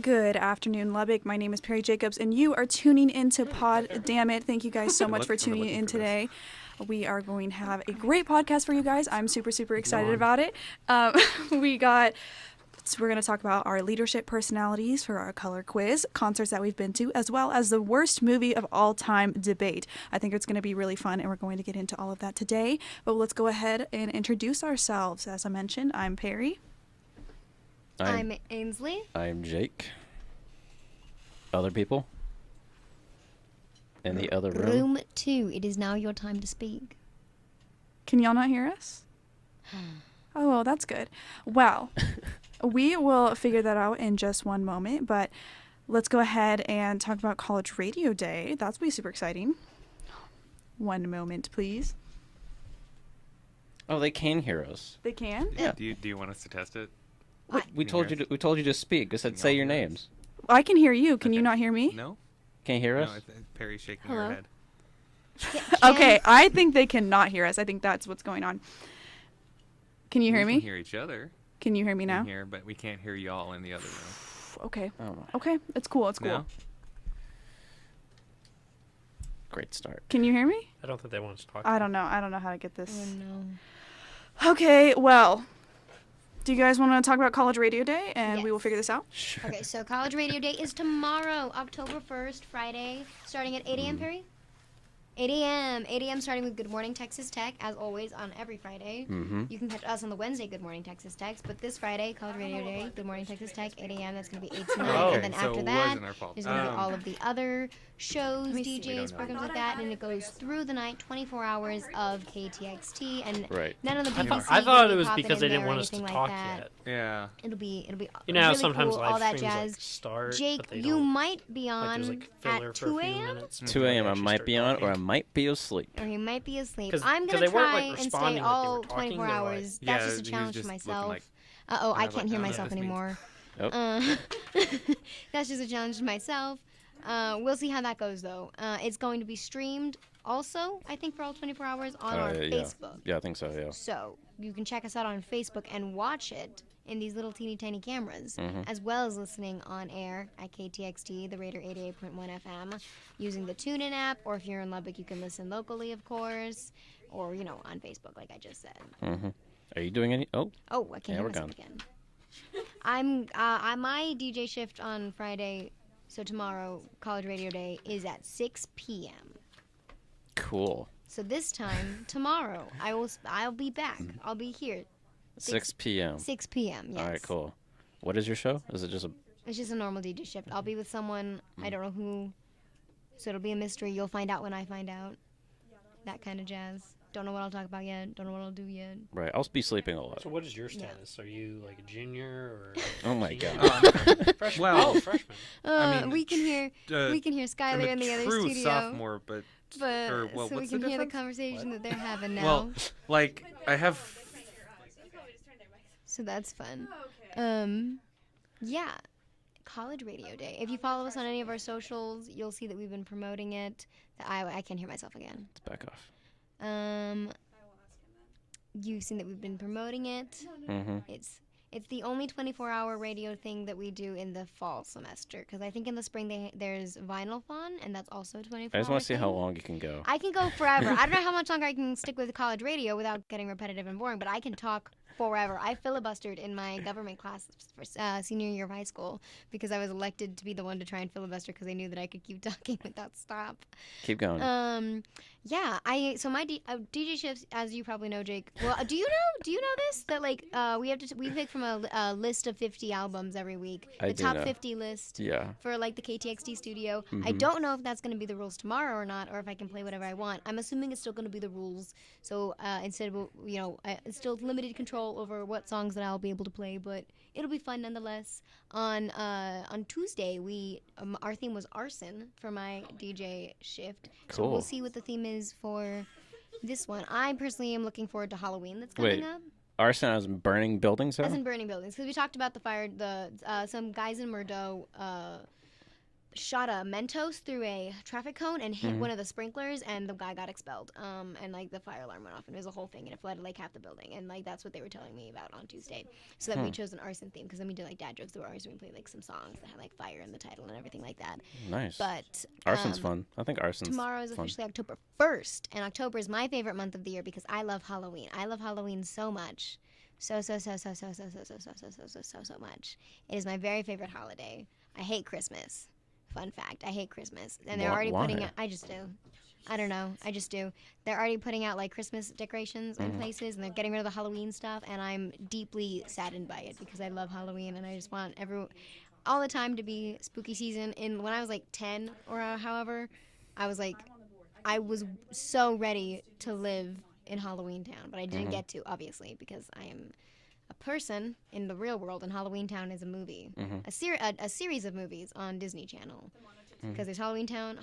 Good afternoon, Lubbock. My name is Perry Jacobs, and you are tuning into Pod Dammit. Thank you guys so much for tuning in today. We are going to have a great podcast for you guys. I'm super excited about it. We're going to talk about our leadership personalities for our color quiz, concerts that we've been to, as well as the worst movie of all time debate. I think it's going to be really fun, and we're going to get into all of that today. But let's go ahead and introduce ourselves. As I mentioned, I'm Perry. I'm Ainsley. I'm Jake. Other people? In the other room? Room 2. It is now your time to speak. Can y'all not hear us? Oh, well, that's good. Well, we will figure that out in just one moment, but let's go ahead and talk about College Radio Day. That's going to be super exciting. One moment, please. Oh, they can hear us. They can? Yeah. Do you want us to test it? We told you to speak. I said say your names. I can hear you. Can you not hear me? No? Can't you hear us? No, Perry's shaking Hello? her head. Okay, I think they cannot hear us. I think that's what's going on. Can you hear We me? can hear each other. Can you hear me now? We can hear, but we can't hear y'all in the other room. Okay. Oh my. Okay, it's cool. It's cool. No? Great start. Can you hear me? I don't think they want us to talk. I don't know. I don't know how to get Oh, this. no. Okay, well, do you guys want to talk about College Radio Day and we will Yes. figure this out? Sure. Okay, so College Radio Day is tomorrow, October 1st, Friday, starting at 8 a.m., Perry? 8 a.m. 8 a.m. starting with Good Morning Texas Tech, as always, on every Friday. Mm-hmm. You can catch us on the Wednesday, Good Morning Texas Tech, but this Friday, College Radio Day, Good Morning Texas Tech, 8 a.m., that's going to be 8 to 9, Oh, and then so after it that, wasn't our fault. there's going to be all of the other shows, me see. We DJs, don't know. programs like that, and it goes through the night, 24 hours of KTXT, and Right. none of the I BBC thought, I thought gonna it be was popping because in they didn't there or want us to anything talk like that. yet. Yeah. It'll be You know how really sometimes cool, live all that streams jazz. like start, Jake, but they you don't, might be like, on there's like filler at for a 2 few a.m. minutes. 2 a.m. I Actually might start be on, or I talking. might be asleep. or you might be asleep. 'Cause- I'm 'cause gonna they weren't, try like, and stay responding like they were all talking, 24 they were like- hours. Yeah, That's just a he was challenge just for looking myself. like- Uh-oh, I I was can't like, hear I don't know myself what this means. anymore. That's just a challenge to myself. We'll see how that goes, though. It's going to be streamed also, I think, for all 24 hours on our Yeah. Facebook. Yeah, I think so, yeah. So you can check us out on Facebook and watch it in these little teeny tiny cameras, Mhm. as well as listening on air at KTXT, the Raider 88.1 FM, using the TuneIn app, or if you're in Lubbock, you can listen locally, of course, or, on Facebook, like I just said. Mm-hmm. Are you doing any? Oh, Oh, I can't Yeah, hear we're myself gone. again. I'm my DJ shift on Friday, so tomorrow, College Radio Day, is at 6 p.m. cool. So this time, tomorrow, I'll be back. I'll be here, 6 p.m. 6 p.m., yes. All right, cool. What is your show? Is it just a... It's just a normal DJ shift. I'll be with someone, I don't know who, so it'll be a mystery. You'll find out when I find out. That kind of jazz. Don't know what I'll talk about yet. Don't know what I'll do yet. Right, I'll be sleeping a lot. So what is your status? Are you like a junior or? Oh my senior? God. Freshman. Well- Oh, freshman. I mean, we can hear I'm Skylar a in the other true studio. sophomore, but But or, well, so we what's can the hear the difference? conversation that they're having now. Well, like I have. So that's fun. Yeah. College Radio Day. If you follow us on any of our socials, you'll see that we've been promoting it. I can't hear myself again. Let's back off. You've seen that we've been promoting it. Mm-hmm. It's the only 24-hour radio thing that we do in the fall semester. Because I think in the spring there's Vinyl Fun, and that's also a 24-hour I just want to see how thing. long you can go. I can go forever. I don't know how much longer I can stick with college radio without getting repetitive and boring, but I can talk forever. I filibustered in my government class for senior year of high school because I was elected to be the one to try and filibuster because I knew that I could keep talking without stop. Keep going. Yeah. So my DJ shifts, as you probably know, Jake. Well, do you know this? That like we pick from a list of 50 albums every week. I The do top know. 50 list. Yeah. For like the KTXT studio. I Mhm. don't know if that's going to be the rules tomorrow or not, or if I can play whatever I want. I'm assuming it's still going to be the rules. So instead of it's still limited control over what songs that I'll be able to play, but it'll be fun nonetheless. On Tuesday, our theme was arson for my DJ shift. So Cool. we'll see what the theme is for this one. I personally am looking forward to Halloween that's coming Wait. up. Arson as in burning buildings, As though? in burning buildings, because we talked about some guys in Murdo shot a Mentos through a traffic cone and hit one of the sprinklers, and the guy got expelled. And like the fire alarm went off, and it was a whole thing, and it flooded like half the building. And like that's what they were telling me about on Tuesday. So then we chose an arson theme because then we did like dad jokes that were arson. We played like some songs that had like fire in the title and everything like that. Nice. But Arson's fun. I think arson's tomorrow is fun. officially October 1st, and October is my favorite month of the year because I love Halloween. I love Halloween so much. So much. It is my very favorite holiday. I hate Christmas. Fun fact, I hate Christmas. And they're already putting out, I just do. I don't know, I just do. They're already putting out like Christmas decorations in places, and they're getting rid of the Halloween stuff, and I'm deeply saddened by it because I love Halloween, and I just want all the time to be spooky season. And when I was like 10 or however, I was so ready to live in Halloween Town, but I didn't get to, obviously, because I am a person in the real world, and Halloween Town is a movie, a series of movies on Disney Channel. Because there's Halloween Town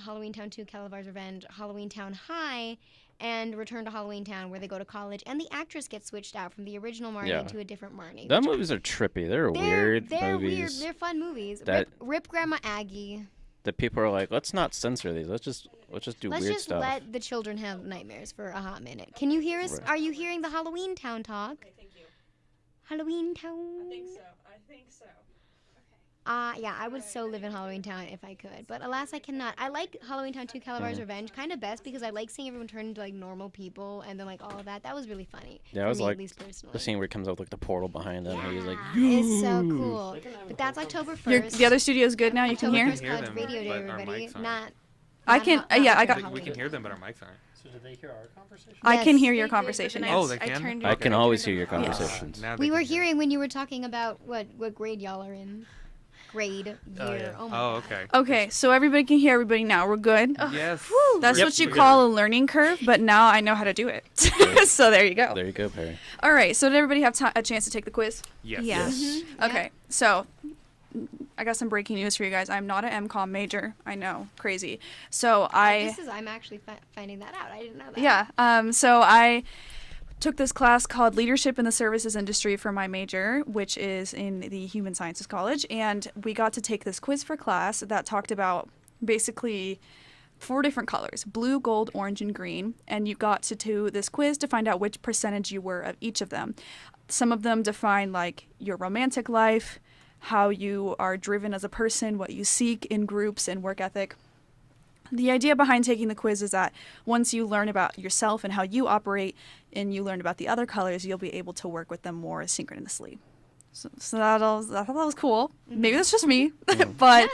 2, Calabar's Revenge, Halloween Town High, and Return to Halloween Town, where they go to college, and the actress gets switched out from the original Marnie into a different Marnie. Those movies are trippy. They're weird they're movies. Weird. They're fun movies. Rip Grandma Aggie. That people are like, let's not censor these. Let's just do weird stuff. Let's just let the children have nightmares for a hot minute. Can you hear us? Right. Are you hearing the Halloween Town talk? Okay, thank you. Halloween Town. I think so. Yeah, I would so live in Halloween Town if I could, but alas, I cannot. I like Halloween Town 2, Calabar's Revenge kind of best because I like seeing everyone turn into like normal people and then like all of that. That was really funny. Yeah, I was me, like at least personally. the scene where he comes out with like the portal behind him. Yeah, And he's like, it's so cool. But that's October 1st. The other studio's good now. You can hear. October 1st, College Radio Day, everybody. I can. I got. We can hear them, but our mics aren't. So did they hear our conversation? I can hear Yes, your they conversation. did, Yes. Oh, they can? I can always hear your conversations. Now We they were can hear. hearing when you were talking about what grade y'all are in. Grade, year. yeah. Oh my Oh, God. okay. Okay, so everybody can hear everybody now. We're good. Yes. That's Yep, what you we're call a learning curve, but now I know how to do it. So there you go. There you go, Perry. All right, so did everybody have a chance to take the quiz? Yes. Yeah. Okay, so I got some breaking news for you guys. I'm not an MCOM major. I know, crazy. So I'm actually finding that out. I didn't know that. Yeah, so I took this class called Leadership in the Services Industry for my major, which is in the Human Sciences College, and we got to take this quiz for class that talked about basically 4 different colors: blue, gold, orange, and green, and you got to do this quiz to find out which percentage you were of each of them. Some of them define like your romantic life, how you are driven as a person, what you seek in groups, and work ethic. The idea behind taking the quiz is that once you learn about yourself and how you operate, and you learn about the other colors, you'll be able to work with them more synchronously. So I thought that was cool. Maybe that's just me. But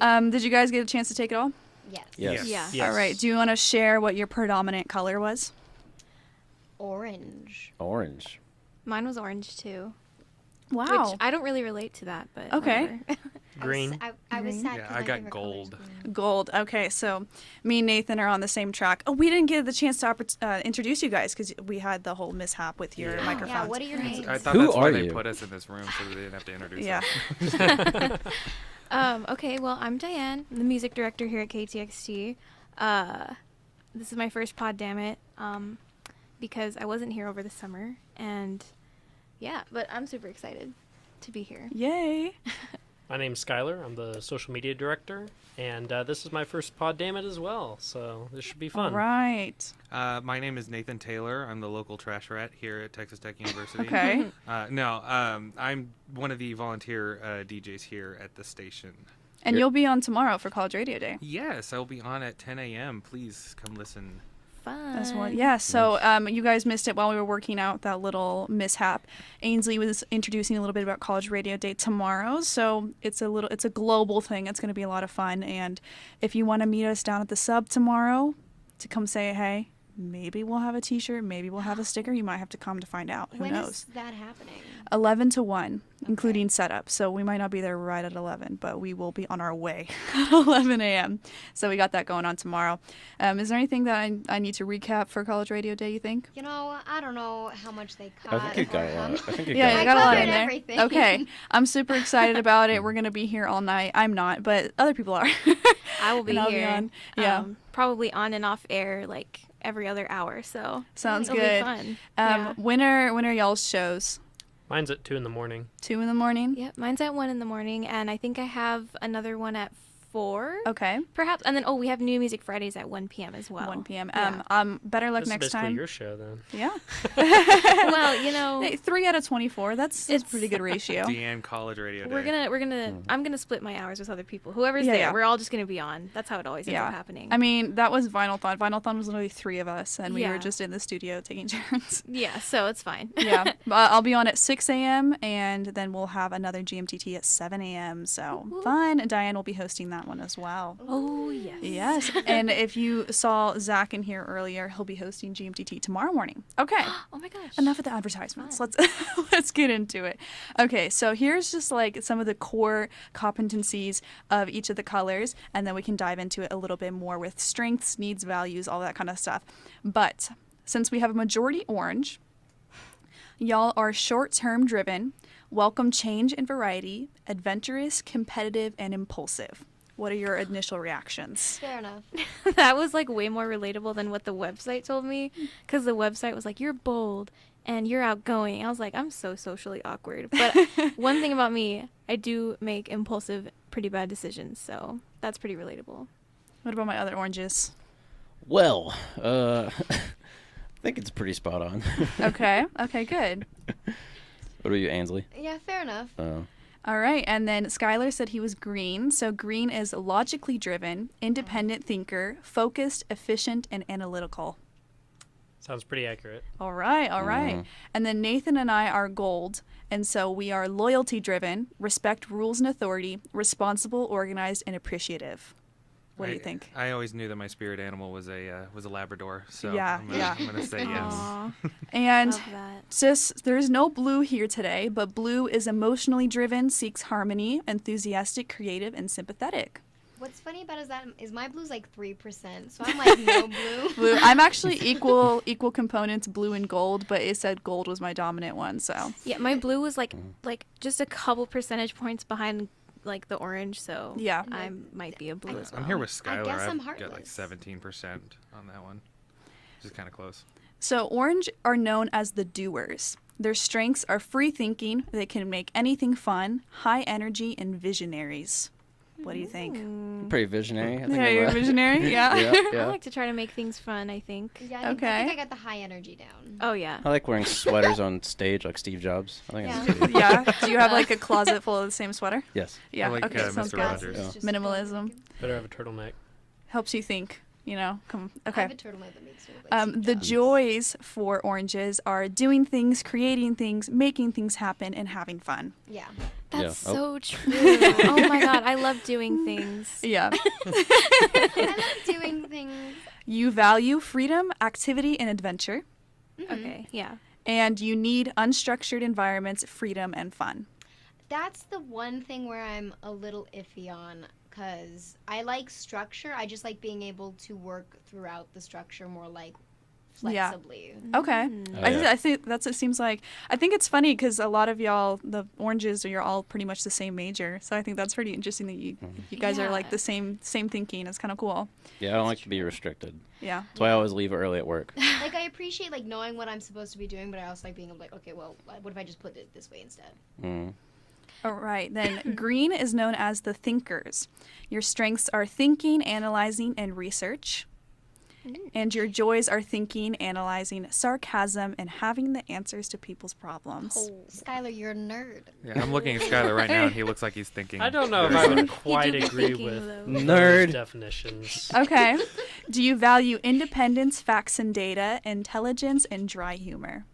did you guys get a chance to take it all? Yes. Yes. Yeah. Yes. All right. Do you want to share what your predominant color was? Orange. Orange. Mine was orange too. Wow. Which I don't really relate to that, but Okay. whatever. Green. I was sad. Yeah, 'cause I my got favorite color is gold. green. Gold. Okay, so me and Nathan are on the same track. Oh, we didn't get the chance to introduce you guys because we had the whole mishap with your microphones. Yeah, what are your names? I thought Who that's why are they you? put us in this room so that they didn't have to introduce Yeah. us. Okay, well, I'm Diane, the music director here at KTXT. This is my first pod, Dammit, because I wasn't here over the summer, and yeah, but I'm super excited to be here. Yay. My name's Skylar. I'm the social media director, and this is my first pod Dammit as well, so this should be All fun. right. My name is Nathan Taylor. I'm the local trash rat here at Texas Tech University. Okay. I'm one of the volunteer DJs here at the station. And you'll be on tomorrow for College Radio Day. Yes, I'll be on at 10 a.m. Please come listen. Fun. That's one. Yeah. So you guys missed it while we were working out that little mishap. Ainsley was introducing a little bit about College Radio Day tomorrow. So it's a global thing. It's going to be a lot of fun. And if you want to meet us down at the sub tomorrow to come say hey, maybe we'll have a T-shirt, maybe we'll have a sticker. You might have to come to find out. Who When knows? is that happening? 11 to 1, including setup. So we might not be there right at 11, but we will be on our way at 11 a.m. So we got that going on tomorrow. Is there anything that I need to recap for College Radio Day, you think? You know, I don't know how much they I cost. think you got a lot. I think you Yeah, got you got a lot covered in there. everything. Okay. I'm super excited about it. We're going to be here all night. I'm not, but other people are. I will be And I'll here. on. Yeah. Probably on and off air like every other hour, so Sounds it'll good. be fun. When are y'all's shows? Mine's at 2 in the morning. 2 in the morning? Yep, mine's at 1 in the morning, and I think I have another one at 4. Okay. Perhaps. And then, we have New Music Fridays at 1 p.m. as well. 1 p.m. Yeah. Better luck This next is basically time. your show then. Yeah. Well, Hey, 3 out of 24. That's a It's- pretty good ratio. Deanne College Radio Day. I'm gonna split my hours with other people. Whoever's Yeah, there, yeah. we're all just gonna be on. That's how it always ends Yeah. up happening. I mean, that was Vinylthon. Vinylthon was literally 3 of us, and we Yeah. were just in the studio taking turns. yeah, so it's fine. Yeah. I'll be on at 6 a.m., and then we'll have another GMTT at 7 a.m. So fun. And Diane will be hosting that one as well. Oh yes. Yes. And if you saw Zach in here earlier, he'll be hosting GMTT tomorrow morning. Okay. Oh my gosh. Enough of the advertisements. Let's get into it. Okay, so here's just like some of the core competencies of each of the colors, and then we can dive into it a little bit more with strengths, needs, values, all that kind of stuff. But since we have a majority orange, y'all are short-term driven, welcome change and variety, adventurous, competitive, and impulsive. What are your initial reactions? Fair enough. That was like way more relatable than what the website told me, because the website was like, you're bold and you're outgoing. I was like, I'm so socially awkward. But one thing about me, I do make impulsive, pretty bad decisions, so that's pretty relatable. What about my other oranges? Well, I think it's pretty spot on. Okay, good. What about you, Ainsley? Yeah, fair enough. All right, and then Skylar said he was green. So green is logically driven, independent thinker, focused, efficient, and analytical. Sounds pretty accurate. All right. And then Nathan and I are gold, and so we are loyalty driven, respect rules and authority, responsible, organized, and appreciative. What do you think? I always knew that my spirit animal was a Labrador, so Yeah, I'm gonna say yes. Aw, And love that. sis, there's no blue here today, but blue is emotionally driven, seeks harmony, enthusiastic, creative, and sympathetic. What's funny about is my blue's like 3%, so I'm like no blue. Blue. I'm actually equal components, blue and gold, but it said gold was my dominant one. So Yeah, my blue was like just a couple percentage points behind like the orange, so yeah, I might be a blue as well. I'm here with Skylar. guess I'm I've got like heartless. 17% on that one, which is kind of close. So orange are known as the doers. Their strengths are free thinking. They can make anything fun, high energy, and visionaries. What do you think? Pretty visionary. I think Yeah, I'm you're right. visionary. Yeah. I yeah. like to try to make things fun, I think. Yeah, I Okay. think I got the high energy down. Oh yeah. I like wearing sweaters on stage like Steve Jobs. I think Yeah. that's good. Yeah. Do you have like a closet full of the same sweater? Yes. Yeah. I like, Okay. Sounds Mr. good. Rogers. Yeah. Just Minimalism Better have a turtleneck. helps you think. You know. Come. I Okay. have a turtleneck that makes me look like Steve The Jobs. joys for oranges are doing things, creating things, making things happen, and having fun. Yeah. That's Yeah. Oh. so true. Oh my god, I love doing things. Yeah. I like doing things. You value freedom, activity, and adventure, Okay, yeah. and you need unstructured environments, freedom, and fun. That's the one thing where I'm a little iffy on, because I like structure. I just like being able to work throughout the structure more like Yeah. flexibly. Okay. Oh, I yeah. think that's it seems like. I think it's funny because a lot of y'all, the oranges, you're all pretty much the same major. So I think that's pretty interesting that you guys are like Yeah. the same thinking. It's kind of cool. Yeah, I don't like to be restricted. Yeah. That's why I always leave early at work. Like, I appreciate like knowing what I'm supposed to be doing, but I also like being able to like, okay, well, what if I just put it this way instead? Mm. All right. Then green is known as the thinkers. Your strengths are thinking, analyzing, and research. And your joys are thinking, analyzing, sarcasm, and having the answers to people's problems. Skylar, you're a nerd. Yeah, I'm looking at Skylar right now, and he looks like he's thinking. I don't know if very I would hard. quite do be agree thinking, with though. those Nerd. definitions. Okay. Do you value independence, facts and data, intelligence, and dry humor?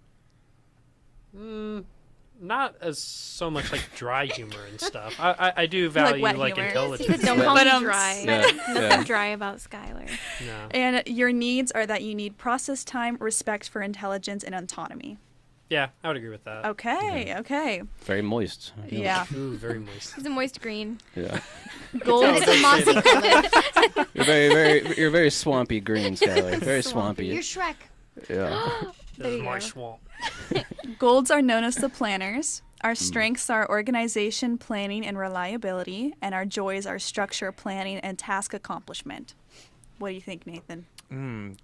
Not as so much like dry humor and stuff. I do value wet like humor. intelligence. Don't call But, me dry. Yeah, Nothing yeah. dry about Skylar. No. And your needs are that you need process time, respect for intelligence, and autonomy. Yeah, I would agree with that. Okay, okay. Very moist. Yeah. Ooh, very moist. He's a moist green. Yeah. Gold. It's a mossy color. You're very swampy green, Skylar. Very swampy. You're Shrek. Yeah. There This is you my go. swamp. Golds are known as the planners. Our strengths are organization, planning, and reliability. And our joys are structure, planning, and task accomplishment. What do you think, Nathan?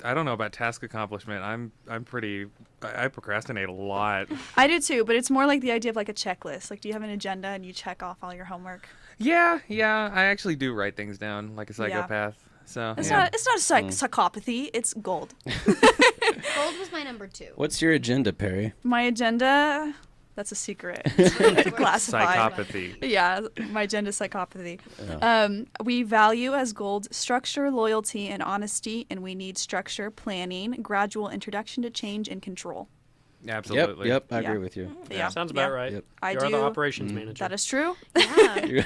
I don't know about task accomplishment. I procrastinate a lot. I do too, but it's more like the idea of like a checklist. Like, do you have an agenda and you check off all your homework? Yeah. I actually do write things down like a psychopath. So It's yeah. not psychopathy. It's gold. Gold was my number 2. What's your agenda, Perry? My agenda, that's a secret. Classified. Psychopathy. Yeah, my agenda is psychopathy. Yeah. We value as gold structure, loyalty, and honesty, and we need structure, planning, gradual introduction to change, and control. Absolutely. Yep, I Yeah. agree with you. Yeah, Sounds about right. Yep. I You're do. the operations manager. That is true. Yeah.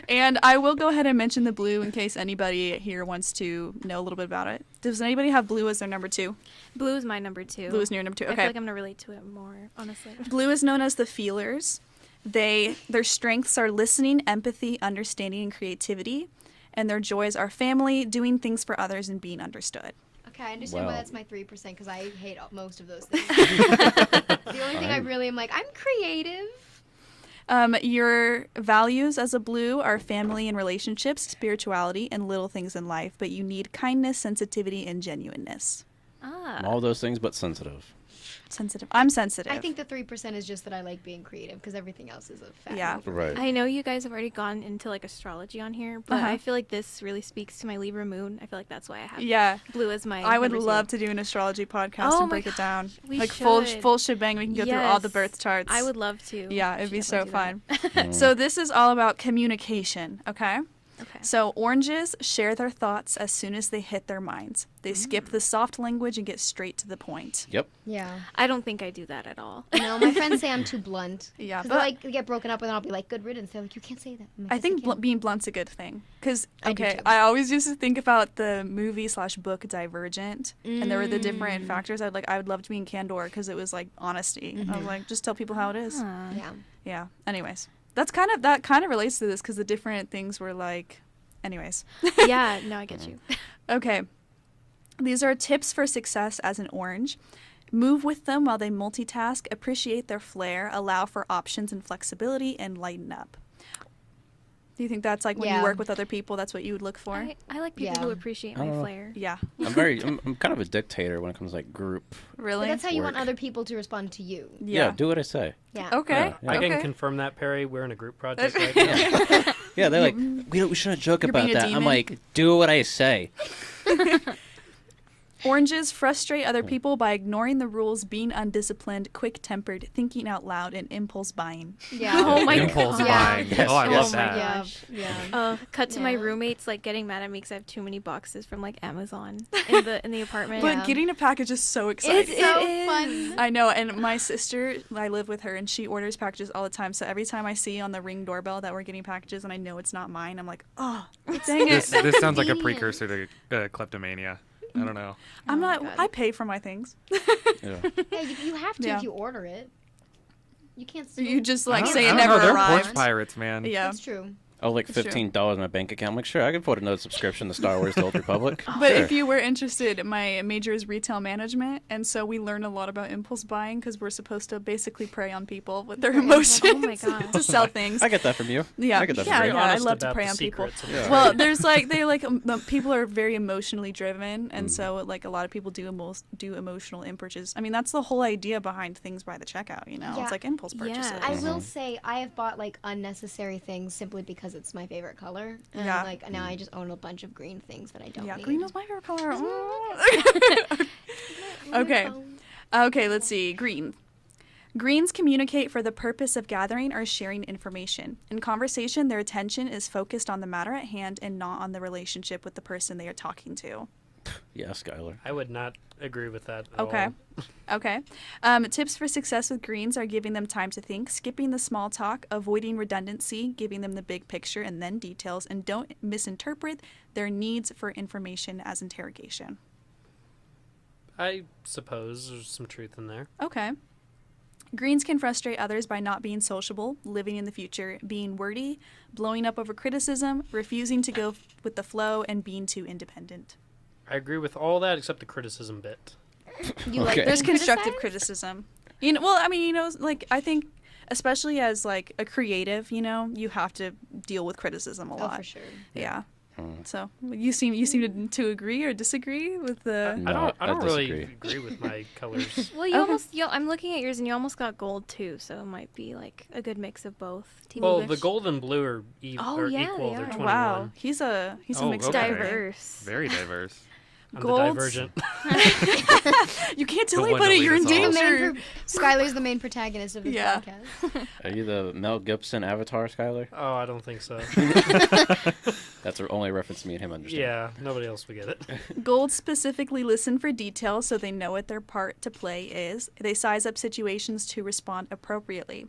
And I will go ahead and mention the blue in case anybody here wants to know a little bit about it. Does anybody have blue as their number 2? Blue is my number 2. Blue is your number 2. I Okay. feel like I'm gonna relate to it more, honestly. Blue is known as the feelers. Their strengths are listening, empathy, understanding, and creativity. And their joys are family, doing things for others, and being understood. Okay, I understand why Wow. that's my 3% because I hate most of those things. The only thing I really am like, I'm creative. Your values as a blue are family and relationships, spirituality, and little things in life. But you need kindness, sensitivity, and genuineness. All those things, but sensitive. Sensitive. I'm sensitive. I think the 3% is just that I like being creative because everything else is a fact. Yeah. Right. I know you guys have already gone into like astrology on here, but Uh-huh. I feel like this really speaks to my Libra moon. I feel like that's why I have Yeah. blue as my. I would number 2. love to do an astrology podcast Oh and my break it down. we Like should. full shebang. We can go through all the Yes. birth charts. I would love to. Yeah, it'd Should be so definitely fun. do that. So this is all about communication, okay? Okay. So oranges share their thoughts as soon as they hit their minds. They skip the soft language and get straight to the point. Yep. Yeah. I don't think I do that at all. No, my friends say I'm too blunt. Yeah, Because but like they get broken up and then I'll be like, good riddance. They're like, you can't say that. I'm like, I "Yes, think can." being blunt's a good thing. Because, I do okay, too. I always used to think about the movie/book Divergent, and there were the different factors. I would love to be in Candor because it was like honesty. I was like, just tell people how it is. Yeah. Yeah. Anyways, that kind of relates to this because the different things were like, anyways. Yeah, no, I get you. Okay. These are tips for success as an orange. Move with them while they multitask, appreciate their flair, allow for options and flexibility, and lighten up. Do you think that's like when you Yeah. work with other people, that's what you would look for? I like people who Yeah. appreciate my flair. Yeah. I'm kind of a dictator when it comes to like group. Really? But that's how you want Work. other people to respond to you. Yeah, do what I say. Yeah. Okay. Yeah. I Okay. can confirm that, Perry. We're in a group project right now. Yeah, they're like, we shouldn't joke You're about being a that. I'm demon? like, do what I say. Oranges frustrate other people by ignoring the rules, being undisciplined, quick-tempered, thinking out loud, and impulse buying. Yeah. Oh my Impulse God. buying. Yes. Oh, I Yes. love Oh my that. Yeah. gosh. Yeah. Cut to my Yeah. roommates like getting mad at me because I have too many boxes from like Amazon in the apartment. But Yeah. getting a package is so exciting. It's so fun. I know, and my sister, I live with her, and she orders packages all the time. So every time I see on the Ring doorbell that we're getting packages and I know it's not mine, I'm like, oh, dang it. This sounds like a convenient. precursor to kleptomania. I don't know. I'm not, God. I pay for my things. Yeah. Yeah, you have to Yeah. if you order it. You can't steal You just like I don't- say I it don't never know. They're arrived. porch pirates, man. Yeah. That's true. Oh, like That's true. $15 in my bank account. I'm like, sure, I can afford another subscription to Star Wars: The Old Republic. But Sure. if you were interested, my major is retail management, and so we learn a lot about impulse buying because we're supposed to basically prey on people with their emotions Oh my God. to sell things. I get that from you. Yeah. I get that Yeah, from You're you. I honest love to about prey the on people. secrets of Yeah. the Well, there's like the people are very emotionally driven, and so like a lot of people do emotional impulses. I mean, that's the whole idea behind things by the checkout. You know, Yeah. it's like impulse Yeah. purchases. I will say I have bought like unnecessary things simply because it's my favorite color. And Yeah. like now I just own a bunch of green things that I don't Yeah, need. green is my favorite color. Isn't Okay. fun? Okay, let's see. Green. Greens communicate for the purpose of gathering or sharing information. In conversation, their attention is focused on the matter at hand and not on the relationship with the person they are talking to. Yeah, Skylar. I would not agree with that at Okay. all. Okay. Tips for success with greens are giving them time to think, skipping the small talk, avoiding redundancy, giving them the big picture and then details, and don't misinterpret their needs for information as interrogation. I suppose there's some truth in there. Okay. Greens can frustrate others by not being sociable, living in the future, being wordy, blowing up over criticism, refusing to go with the flow, and being too independent. I agree with all that except the criticism bit. You like Okay. There's being constructive criticized? criticism. You know, well, I mean, you know, like I think especially as like a creative, you know, you have to deal with criticism a Oh, lot. for sure. Yeah. So you seem to agree or disagree with the. No, I don't really disagree. agree with my colors. Well, I'm looking at yours, and you almost got gold too, so it might be like a good mix of both. Team Well, English. the gold and blue are, Oh, yeah, equal. they They're are. 21. Wow, he's a Oh, mixed okay. bag. diverse. Very diverse. I'm Golds. the divergent. You can't The tell one to anybody lead you're in us all. danger. Skylar's the main protagonist of this Yeah. podcast. Are you the Mel Gibson Avatar, Skylar? Oh, I don't think so. That's the only reference me and him understand. Yeah, nobody else would get it. Gold specifically listen for details so they know what their part to play is. They size up situations to respond appropriately.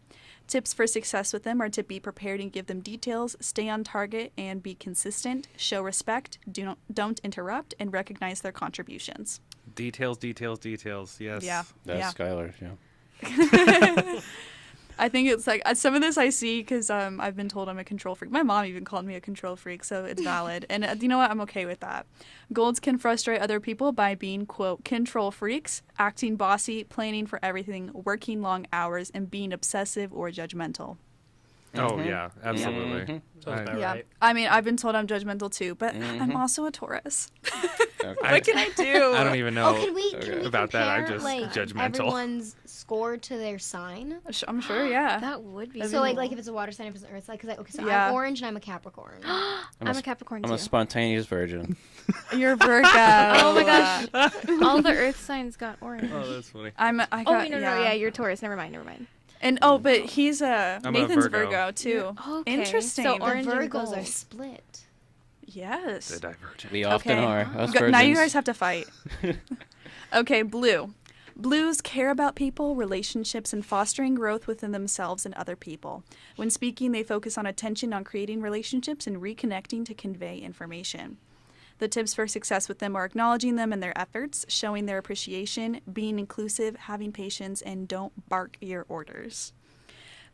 Tips for success with them are to be prepared and give them details, stay on target and be consistent, show respect, don't interrupt, and recognize their contributions. Details. Yes. Yeah. That's Skylar, yeah. I think it's like some of this I see because I've been told I'm a control freak. My mom even called me a control freak, so it's valid. And you know what? I'm okay with that. Golds can frustrate other people by being, quote, control freaks, acting bossy, planning for everything, working long hours, and being obsessive or judgmental. Oh yeah, absolutely. Mhm. Sounds about Yeah. right. I mean, I've been told I'm judgmental too, but I'm Mhm. also a Taurus. Okay. What can I do? I don't even know. Oh, can we about that, I'm compare, just like, judgmental. everyone's score to their sign? I'm sure, yeah. That would be So cool. like if it's a water sign, if it's an earth sign, because so Yeah. I'm orange and I'm a Capricorn. I'm a Capricorn I'm too. a spontaneous virgin. You're Virgo. Oh my gosh. All the Earth signs got orange. Oh, that's funny. I Oh, got, wait, no, yeah, you're Taurus. Never mind. And but he's Nathan's Virgo. Virgo too. Okay. Interesting. So The orange and Virgos are gold. split. Yes. The divergent. We often Okay. are. Us Now you virgins. guys have to fight. Okay, blue. Blues care about people, relationships, and fostering growth within themselves and other people. When speaking, they focus on attention on creating relationships and reconnecting to convey information. The tips for success with them are acknowledging them and their efforts, showing their appreciation, being inclusive, having patience, and don't bark your orders.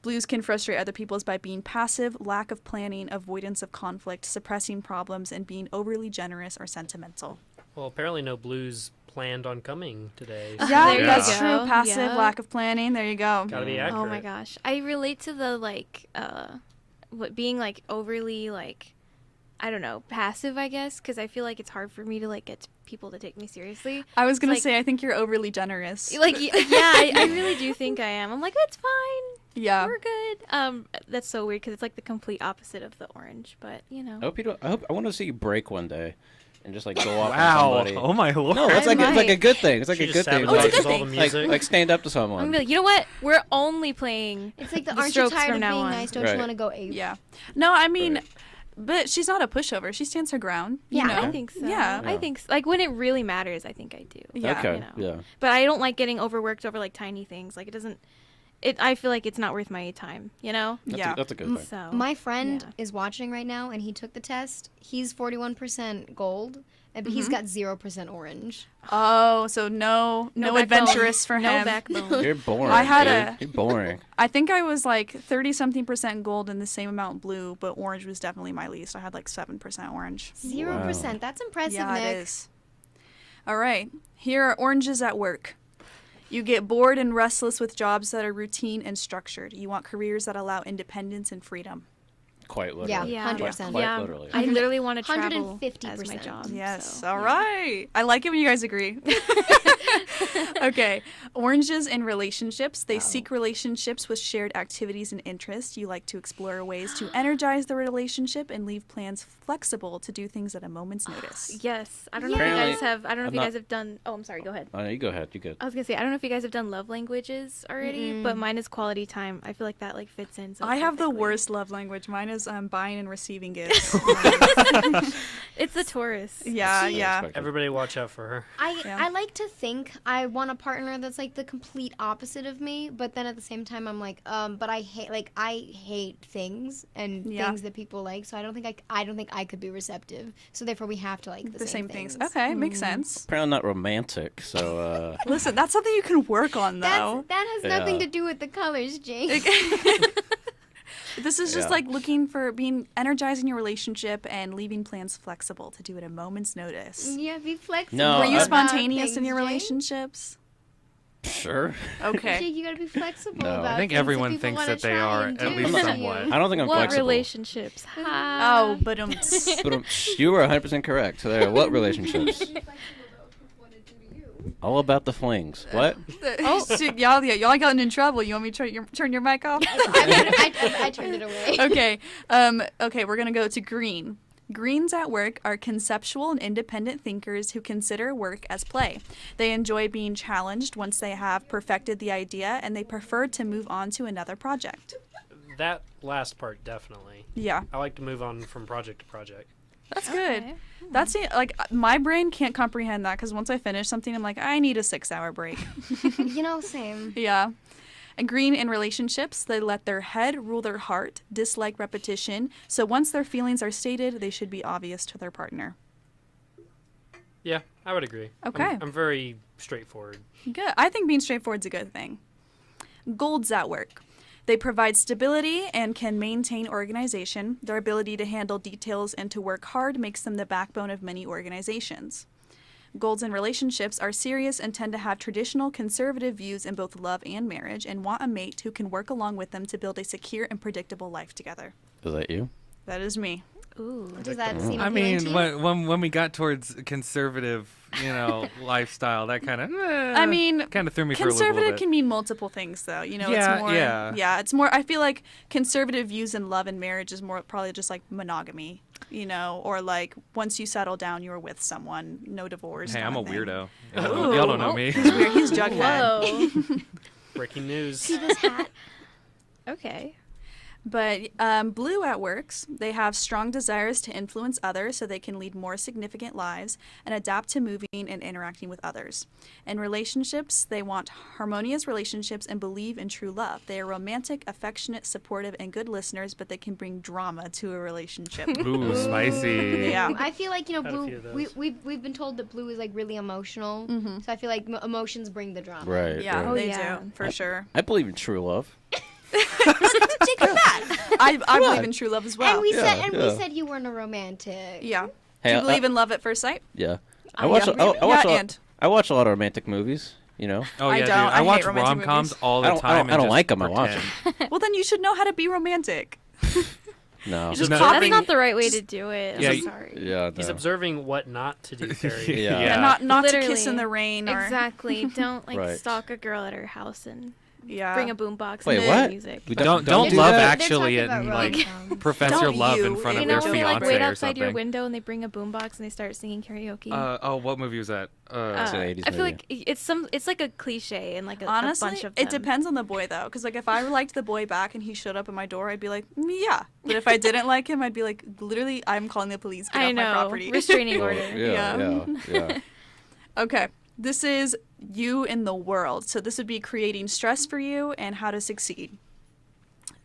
Blues can frustrate other people by being passive, lack of planning, avoidance of conflict, suppressing problems, and being overly generous or sentimental. Well, apparently no blues planned on coming today. Yeah, There you that's go. true. Passive, Yeah. lack of planning. There you go. Gotta be accurate. Oh my gosh. I relate to the being like overly I don't know, passive, I guess, because I feel like it's hard for me to get people to take me seriously. I was gonna Like- say, I think you're overly generous. Yeah, I really do think I am. I'm like, it's fine. Yeah. We're good. That's so weird because it's like the complete opposite of the orange, but you know. I want to see you break one day, and just go off Wow. on somebody. Oh my lord. No, it's I it's like a might. good thing. It's like She a just good thing. Oh, it's a sabotages good all the thing. music. Like stand up to I'm someone. gonna be like, you know what? We're only playing. It's like the The aren't you Strokes tired from of now being on. nice? Don't Right. you want to go ape? Yeah. No, I mean, Right. but she's not a pushover. She stands her ground. You Yeah, know? I think so. Yeah. I think like when it really matters, I think I do. Yeah. Okay. you know. Yeah. But I don't like getting overworked over tiny things. Like it doesn't. I feel like it's not worth my time. You know. Yeah. That's a good thing. So My friend Yeah. is watching right now, and he took the test. He's 41% gold, but he's got 0% orange. Oh, so no backbone. adventurous for no him. backbone. You're boring. I had dude. You're boring. I think I was 30-something% gold and the same amount blue, but orange was definitely my least. I had 7% orange. 0%. That's impressive, Yeah, Nick. it is. All right. Here are oranges at work. You get bored and restless with jobs that are routine and structured. You want careers that allow independence and freedom. Quite literally. Yeah, Yeah. 100%. Quite yeah. literally. I literally want to travel 150%. as my job. Yes. so, All yeah. right. I like it when you guys agree. Okay. Oranges in relationships. They seek relationships with shared activities and interests. You like to explore ways to energize the relationship and leave plans flexible to do things at a moment's notice. Yes. I don't know if you Apparently- guys have. I don't know if I'm you not- guys have done. Oh, I'm sorry. Go ahead. Oh, no, you go ahead. You good. I was gonna say I don't know if you guys have done love languages already, but mine is quality time. I feel like that fits in. So I have the perfectly. worst love language. Mine is buying and receiving gifts. It's the Taurus. Yeah, yeah. Expected. Everybody watch out for her. Yeah. I like to think I want a partner that's the complete opposite of me, but then at the same time I'm but I hate things and Yeah. things that people like, so I don't think I could be receptive. So therefore we have to like the, The same things. things. Okay, makes sense. Apparently not romantic, so Listen, that's something you can work on, though. That has nothing Yeah. to do with the colors, Jake. This is just Yeah. looking for being energizing your relationship and leaving plans flexible to do at a moment's notice. Yeah, be flexible. No, Were you I- spontaneous in things, your Jake. relationships? Sure. Okay. Jake, you gotta be flexible No. about I think things everyone that people thinks wanna that they try are and at do least for you. somewhat. I don't think I'm What flexible. relationships? Oh, but But you were 100% correct. There. What relationships? All about the flings. What? y'all gotten in trouble. You want me to turn your mic off? I turned it away. Okay. Okay, we're gonna go to green. Greens at work are conceptual and independent thinkers who consider work as play. They enjoy being challenged once they have perfected the idea, and they prefer to move on to another project. That last part, definitely. Yeah, I like to move on from project to project. that's good. Okay. That's it. Like, my brain can't comprehend that because once I finish something, I'm like, I need a 6-hour break. Same. Yeah. And green in relationships, they let their head rule their heart, dislike repetition. So once their feelings are stated, they should be obvious to their partner. Yeah, I would agree. Okay. I'm very straightforward. Good. I think being straightforward is a good thing. Golds at work. They provide stability and can maintain organization. Their ability to handle details and to work hard makes them the backbone of many organizations. Golds in relationships are serious and tend to have traditional conservative views in both love and marriage and want a mate who can work along with them to build a secure and predictable life together. Is that you? That is me. Ooh. Does that seem I appealing to mean, you? when we got towards conservative, lifestyle, that kind of I mean, kind of threw me for a little conservative bit. can mean multiple things, though. You know, Yeah, it's more. yeah. It's more. I feel like conservative views in love and marriage is more probably just like monogamy. You know, or like once you settle down, you're with someone, no divorce. Hey, not I'm a thing. weirdo. Ooh. Y'all don't know me. He's weird. He's Jughead. Whoa. Breaking news. See this hat? Okay. But blue at works, they have strong desires to influence others so they can lead more significant lives and adapt to moving and interacting with others. In relationships, they want harmonious relationships and believe in true love. They are romantic, affectionate, supportive, and good listeners, but they can bring drama to a relationship. Ooh, spicy. Yeah. I feel like Had a blue. few of those. We've been told that blue is like really emotional. So I feel like emotions bring the drama. Right. Yeah, right. Oh, they yeah. do, for sure. I believe in true love. Take that. I believe in true love as well. And we Yeah, we yeah. said you weren't a romantic. Yeah. Hey, Do you I- believe in love at first sight? Yeah. Yeah. Yeah, and? I watch a lot of romantic movies. You know. Oh I yeah, don't. dude. I I watch hate romantic rom-coms movies. all the I don't- time. I don't and like just 'em, I watch pretend. Well, then you should know how to be romantic. No. He's No. That's observing, not the right way to do it. Yeah, I'm y- sorry. Yeah. he's no. observing what not to do, Perry. Yeah. Yeah, not to Literally. kiss in the rain or Exactly. Don't like Right. stalk a girl at her house and yeah. bring a boombox Wait, and what? music. We Don't do love that? actually They're it talking and about like rom-coms. profess Don't your love you, in front You of know, their they like fiance wait or outside your something. window and they bring a boombox and they start singing karaoke. What movie was that? It's an 80s I feel movie. like it's like a cliche and like a Honestly, bunch of it them. depends on the boy though, because like if I liked the boy back and he showed up at my door, I'd be like, yeah. But if I didn't like him, I'd be like, literally, I'm calling the police. Get I off my know. property. Restraining Well, order. yeah. Okay, this is you in the world. So this would be creating stress for you and how to succeed.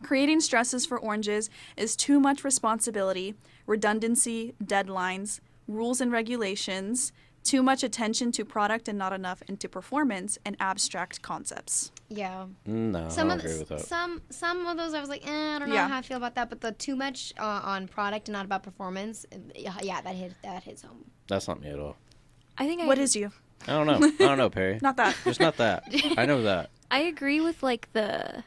Creating stresses for oranges is too much responsibility, redundancy, deadlines, rules and regulations, too much attention to product and not enough into performance, and abstract concepts. Yeah. No, I Some don't of agree with that. some of those I was like, I don't know Yeah. how I feel about that. But the too much on product and not about performance, yeah, that hits home. That's not me at all. I think What is you? I don't know. I don't know, Perry. Not that. Just not that. I know that. I agree with like the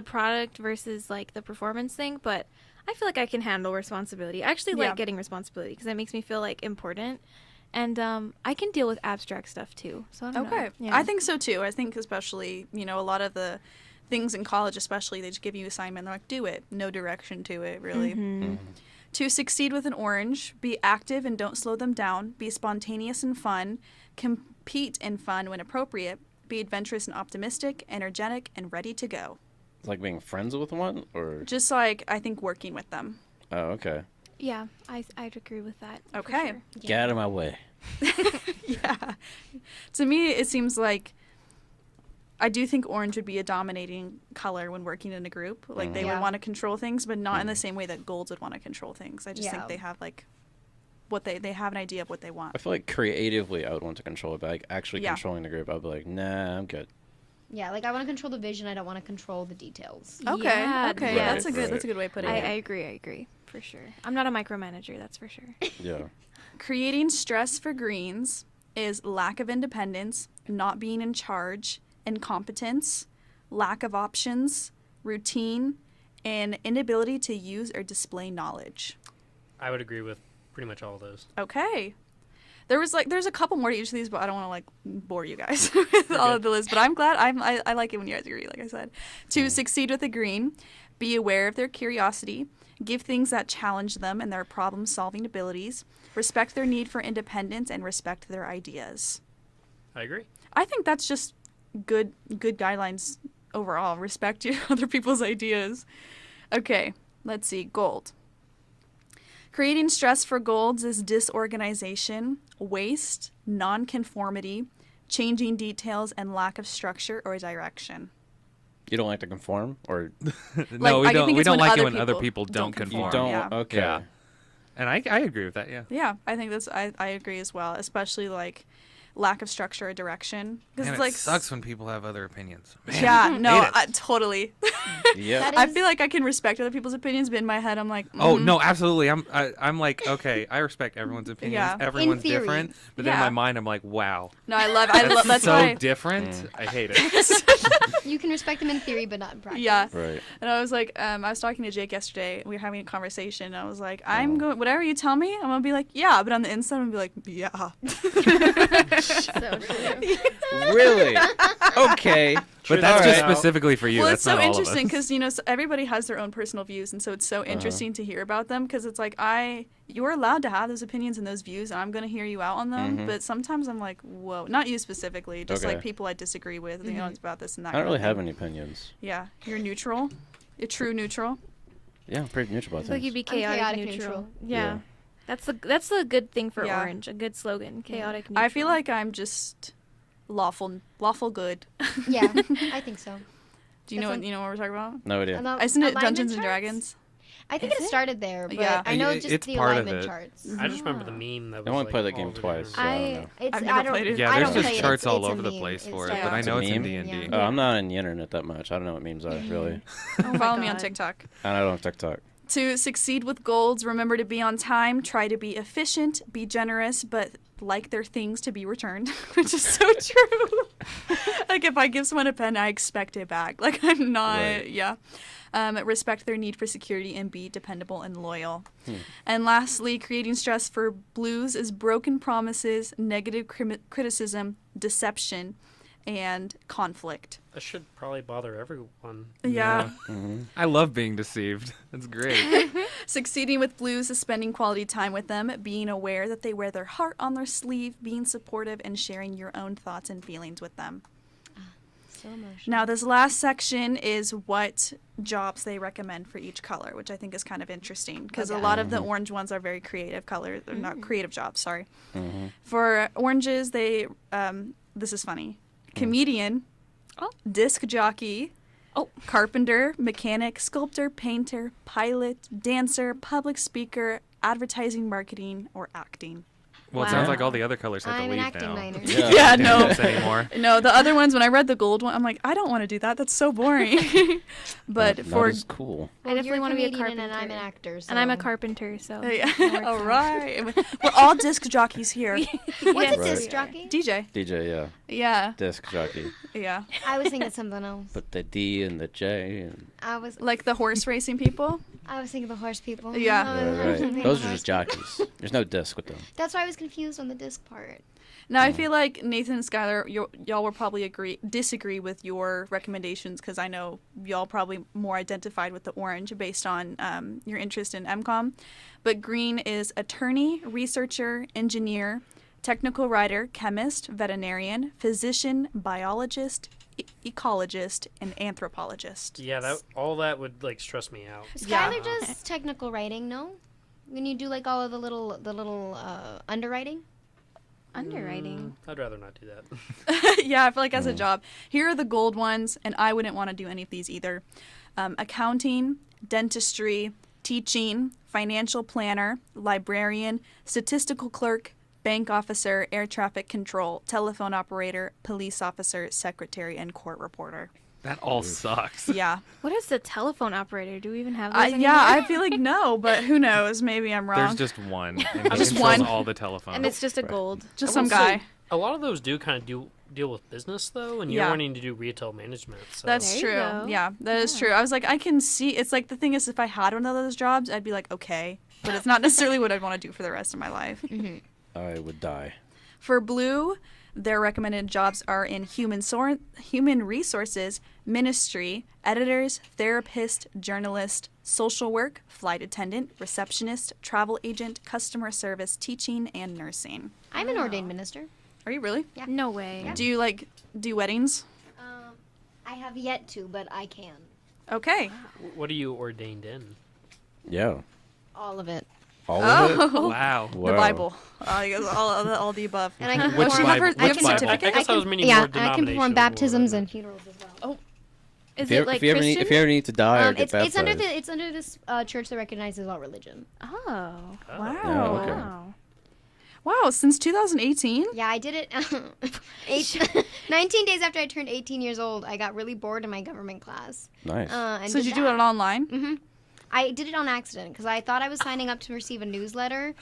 product versus like the performance thing, but I feel like I can handle responsibility. I actually Yeah. like getting responsibility because that makes me feel like important, and I can deal with abstract stuff too. So I don't know. Okay. Yeah. I think so too. I think especially, a lot of the things in college especially, they just give you an assignment. They're like, do it. No direction to it, really. Mm-hmm. To succeed with an orange, be active and don't slow them down. Be spontaneous and fun. Compete in fun when appropriate. Be adventurous and optimistic, energetic, and ready to go. It's like being friends with one, or Just like, I think, working with them. oh, okay. Yeah, I'd agree with that. for Okay. sure. Get out of my way. Yeah. To me, it seems like I do think orange would be a dominating color when working in a group. Like they Yeah. would want to control things, but not in the same way that golds would want to control things. I just think Yeah. they have like what they have an idea of what they want. I feel like creatively I would want to control it, but like actually Yeah. controlling the group, I'd be like, nah, I'm good. Yeah, like I want to control the vision. I don't want to control the details. Okay. Yeah, Okay. yes. That's a good. That's a good way of putting I it. agree for sure. I'm not a micromanager, that's for sure. Yeah. Creating stress for greens is lack of independence, not being in charge, incompetence, lack of options, routine, and inability to use or display knowledge. I would agree with pretty much all of those. Okay. There's a couple more to each of these, but I don't want to like bore you guys with all of the list. But I'm glad I like it when you guys agree, like I said. To succeed with agreeing, be aware of their curiosity, give things that challenge them and their problem-solving abilities, respect their need for independence, and respect their ideas. I agree. I think that's just good guidelines overall. Respect other people's ideas. Okay, let's see. Gold. Creating stress for golds is disorganization, waste, nonconformity, changing details, and lack of structure or direction. You don't like to conform, or No, Like, we I don't. think We it's don't when like it other when other people people don't don't conform. you don't? Yeah. Okay. Yeah. And I agree with that. Yeah. Yeah, I think I agree as well, especially like lack of structure or direction. Because Man, it's it like sucks when people have other opinions. Man, yeah, no, hate it. totally. Yeah. That I is- feel like I can respect other people's opinions, but in my head, I'm like, Oh no, absolutely. I'm like, okay, I respect everyone's opinions. Yeah. Everyone's In theory. different. But then in Yeah. my mind, I'm like, wow, no, I love that's so why. different. I hate it. You can respect them in theory, but not in practice. Yeah, Right. and I was like, I was talking to Jake yesterday. We were having a conversation. And I was like, I'm going, whatever you tell me, I'm gonna be like, yeah. But on the inside, I'm gonna be like, yeah. So true. Really? Okay. But that's All just right. specifically for you. Well, That's it's so not all of interesting us. because so everybody has their own personal views, and so it's so interesting to hear about them because it's like you're allowed to have those opinions and those views, and I'm gonna hear you out on them. But sometimes I'm like, whoa, not you specifically, just like Okay. people I disagree with. You know, it's about this and that. I don't kind really of have thing. any opinions. Yeah, you're neutral. You're true neutral. Yeah, I'm pretty neutral about So you things. be I'm chaotic, chaotic neutral. neutral. Yeah. That's the good thing for Yeah. Orange. A good slogan. Chaotic neutral. I feel like I'm just lawful good. Yeah, I think so. Do you know That's what we're talking about? No idea. Isn't it Alignment Dungeons and charts? Dragons? I think it started there, but Yeah. I know It- just it's the part of alignment it. charts. I just remember the meme that was I only like, played that all game over the twice, so internet. I don't know. It's, I've never I don't, played it. Yeah, I there's don't just play it. charts all It's a over the meme. place It's for it, just- but I It's know a it's in meme? D&D. Oh, I'm not on the internet that much. I don't know what memes are, really. Follow me on God. TikTok. And I don't have TikTok. To succeed with golds, remember to be on time, try to be efficient, be generous, but like their things to be returned, which is so true. Like if I give someone a pen, I expect it back. Like I'm not, Right. yeah. Respect their need for security and be dependable and loyal. And lastly, creating stress for blues is broken promises, negative criticism, deception, and conflict. That should probably bother everyone. Yeah. I love being deceived. That's great. Succeeding with blues is spending quality time with them, being aware that they wear their heart on their sleeve, being supportive, and sharing your own thoughts and feelings with them. So emotional. Now, this last section is what jobs they recommend for each color, which I think is kind of interesting because a Okay. lot of the orange ones are very creative colors. They're not creative jobs, sorry. For oranges, they, this is funny, comedian, disc jockey, carpenter, mechanic, sculptor, painter, pilot, dancer, public speaker, advertising, marketing, or acting. Well, it Wow. sounds like all the other colors have to I'm an leave acting now. minor. Yeah. Yeah, Can't no. do this anymore. No, the other ones, when I read the gold one, I'm like, I don't want to do that. That's so boring. But Not for as cool. I definitely want to be a comedian carpenter. and I'm an actor. So. And I'm a carpenter, so. Yeah. it works All out. right. We're all disc jockeys here. What's Yes, a Right. disc jockey? DJ. DJ, yeah. Yeah. Disc jockey. Yeah. I was thinking something else. Put the D and the J. And... I was Like the horse racing people. thinking the horse people. Yeah. I Right, was right. thinking Those the are horse just jockeys. There's no disc with them. That's why I was confused on the disc part. Now, I feel like Nathan and Skylar, y'all will probably disagree with your recommendations because I know y'all probably more identified with the orange based on your interest in MCOM. But green is attorney, researcher, engineer, technical writer, chemist, veterinarian, physician, biologist, ecologist, and anthropologist. Yeah, all that would like stress me out. Yeah. Skylar does technical writing, no? When you do like all of the little underwriting. Underwriting. I'd rather not do that. Yeah, I feel like as a job. Here are the gold ones, and I wouldn't want to do any of these either. Accounting, dentistry, teaching, financial planner, librarian, statistical clerk, bank officer, air traffic control, telephone operator, police officer, secretary, and court reporter. That all sucks. Yeah. What is the telephone operator? Do we even have those Yeah, I anymore? feel like no, but who knows? Maybe I'm wrong. There's just one. And he Just controls one. all the telephones. And it's just a gold. Just I some will guy. say, A lot of those do kind of deal with business though, and you're Yeah. wanting to do retail management. So. That's There you true. go. Yeah, that is true. I was like, I can see. It's like the thing is, if I had one of those jobs, I'd be like, okay, but it's not necessarily what I'd want to do for the rest of my life. I would die. For Blue, their recommended jobs are in human resources, ministry, editors, therapist, journalist, social work, flight attendant, receptionist, travel agent, customer service, teaching, and nursing. I'm an ordained minister. Are you really? Yeah. No way. Do you do weddings? I have yet to, but I can. Okay. What are you ordained in? Yeah. All of it. All of it? Wow. The Wow. Bible. I guess all the above. And I can Which perform, Bible? Do you have a Which Bible? certificate? I guess I was meaning yeah, more I can perform denominational baptisms or- and funerals as well. Is If you, it like if you ever Christian? need, if you ever need to die or get It's baptized. under this church that recognizes all religion. Oh. Wow. Yeah, okay. Wow. Wow, since 2018? Yeah, I did it 19 days after I turned 18 years old. I got really bored in my government class. Nice. And So did you do it online? Mm-hmm. I did it on accident because I thought I was signing up to receive a newsletter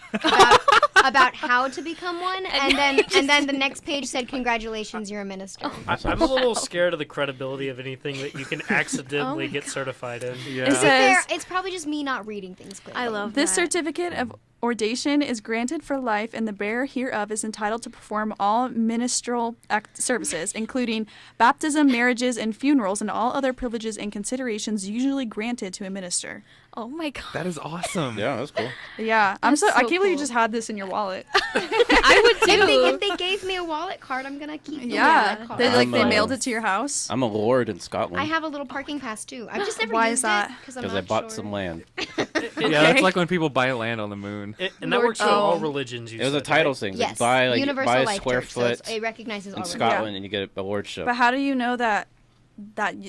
about how to become one, and then the next page said, "Congratulations, you're a minister." I'm a little scared of the credibility of anything that you can accidentally get certified in. Yeah. It says, It's probably just me not reading things quickly. I love this that. certificate of ordination is granted for life, and the bearer hereof is entitled to perform all ministerial services, including baptism, marriages, and funerals, and all other privileges and considerations usually granted to a minister. Oh my god. That is awesome. Yeah, that's cool. Yeah, That's I so can't believe you cool. just had this in your wallet. I would If they gave me a wallet card, I'm gonna keep the Yeah, wallet card. they I'm, they uh, mailed it to your house. I'm a lord in Scotland I have a little parking pass too. I've just never Why used is that? it because I'm because not I bought sure. some land. Yeah, that's like when people buy land on the moon. And that Lord- works for all oh. religions. You It was a said, title right? thing. Yes, Buy Universal buy a Life square Church, so foot it recognizes all in religions. Scotland, and you get a lordship. But how do you know that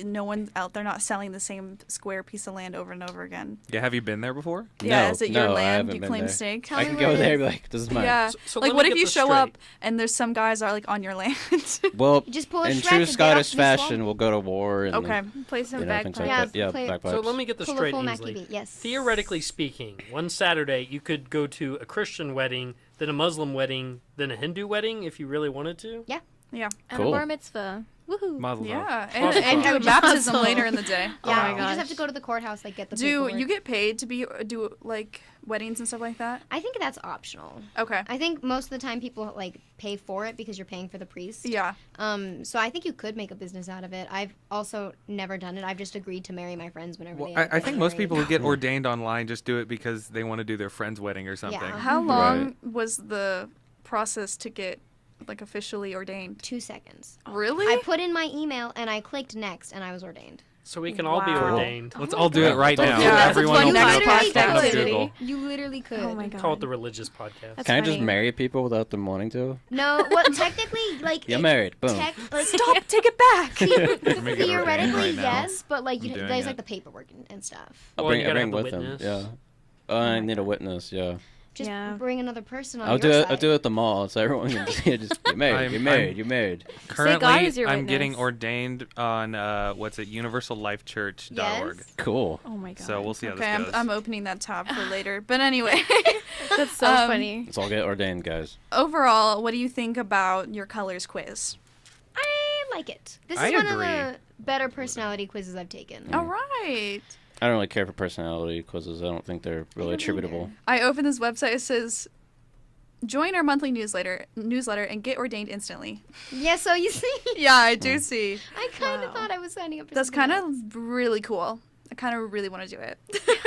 no one out there not selling the same square piece of land over and over again? Yeah, have you been there before? Yeah, No, is it your no, I land? haven't Do you been claim there. stake? Tell I me can where go it there and is. be like, this is mine. Yeah. So Like, let what me if get you this show straight. up and there's some guys are like on your land? Well, Just pull a in Shrek true and get Scottish off this fashion, wall. we'll go to war and Okay. Play some things like bagpipes. that. Yeah, play- bagpipes. So let me get this Pull a straight, full Ainsley. Mackie beat, yes. Theoretically speaking, one Saturday you could go to a Christian wedding, then a Muslim wedding, then a Hindu wedding if you really wanted to. Yeah. Yeah. And Cool. a bar mitzvah. Woohoo. Mazel tov. Yeah. Awesome. And do a And baptism awesome. later in the day. Oh Yeah, my you just have gosh. to go to the courthouse, like get the Do paperwork. you get paid to do like weddings and stuff like that? I think that's optional. Okay. I think most of the time people like pay for it because you're paying for the priest. Yeah. So I think you could make a business out of it. I've also never done it. I've just agreed to marry my friends whenever Well, they. I think most people who get. get ordained online just do it because they want to do their friend's wedding or something. How Right. long was the process to get like officially ordained? 2 seconds. Really? I put in my email and I clicked next and I was ordained. So we can all be Wow. ordained. Let's all do it right Yeah, now. that's Everyone one will next open podcast. up could. Google. You literally could. Oh my god. Call it the religious podcast. That's Can I just funny. marry people without them wanting to? No, well, technically, like. You're it- married. Boom. Stop! Take it back. Let me get ordained Theoretically, right now. yes, but like I'm doing there's it. like the paperwork and stuff. I'll Well, bring, you I'll gotta bring have the with them. witness. Yeah. I need a witness. Yeah. Just Yeah. bring another person on I'll your do it. side. I'll do it at the mall, so everyone can just you're married. I'm- You're married. I'm- You're married. Currently, is your I'm getting witness. ordained on universallifechurch.org. Yes. Cool. Oh my god. So we'll see how Okay, this goes. I'm opening that tab for later. But anyway, That's so funny. Let's all get ordained, guys. overall, what do you think about your colors quiz? I like it. This I is one agree. of the better personality quizzes I've taken. All right. I don't really care for personality quizzes. I don't think they're really don't attributable. I opened this website. It says, "Join our monthly newsletter and get ordained instantly." Yeah, so you see, Yeah, I do see. I kind of Wow. thought I was signing up for That's something kind else. of really cool. I kind of really want to do it.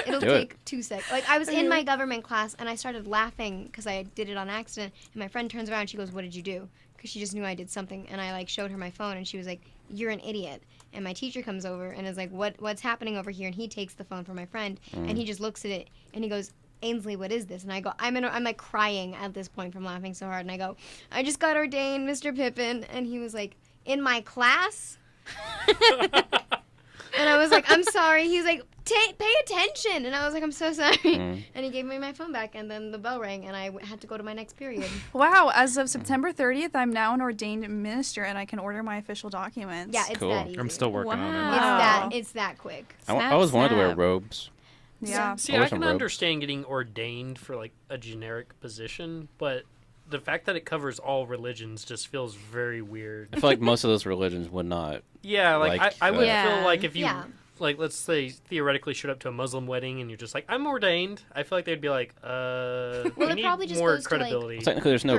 It'll Do take 2 seconds. Like, I was in my government class, and I started laughing because I did it on accident, and my friend turns around, and she goes, "What did you do?" Because she just knew I did something, and I, like, showed her my phone, and she was like, "You're an idiot." And my teacher comes over and is like, what's happening over here? And he takes the phone from my friend, and he just looks at it, and he goes, "Ainsley, what is this?" And I go, I'm like crying at this point from laughing so hard, and I go, "I just got ordained, Mr. Pippin." And he was like, "In my class?" And I was like, "I'm sorry." He was like, "Pay attention." And I was like, "I'm so sorry." Mm. And he gave me my phone back, and then the bell rang, and I had to go to my next period. Wow, as of September 30th, I'm now an ordained minister and I can order my official documents. Yeah, it's Cool. that easy. I'm still working on Wow. it. It's that quick. I always wanted to wear snap. robes. Yeah. See, I I wear can some robes. understand getting ordained for like a generic position, but the fact that it covers all religions just feels very weird. I feel like most of those religions would not. Yeah, Like, I would Yeah. feel like if you, Yeah. like, let's say theoretically showed up to a Muslim wedding and you're just like, I'm ordained. I feel like they'd be like, we it need probably just more goes to, like, credibility. Technically, Personal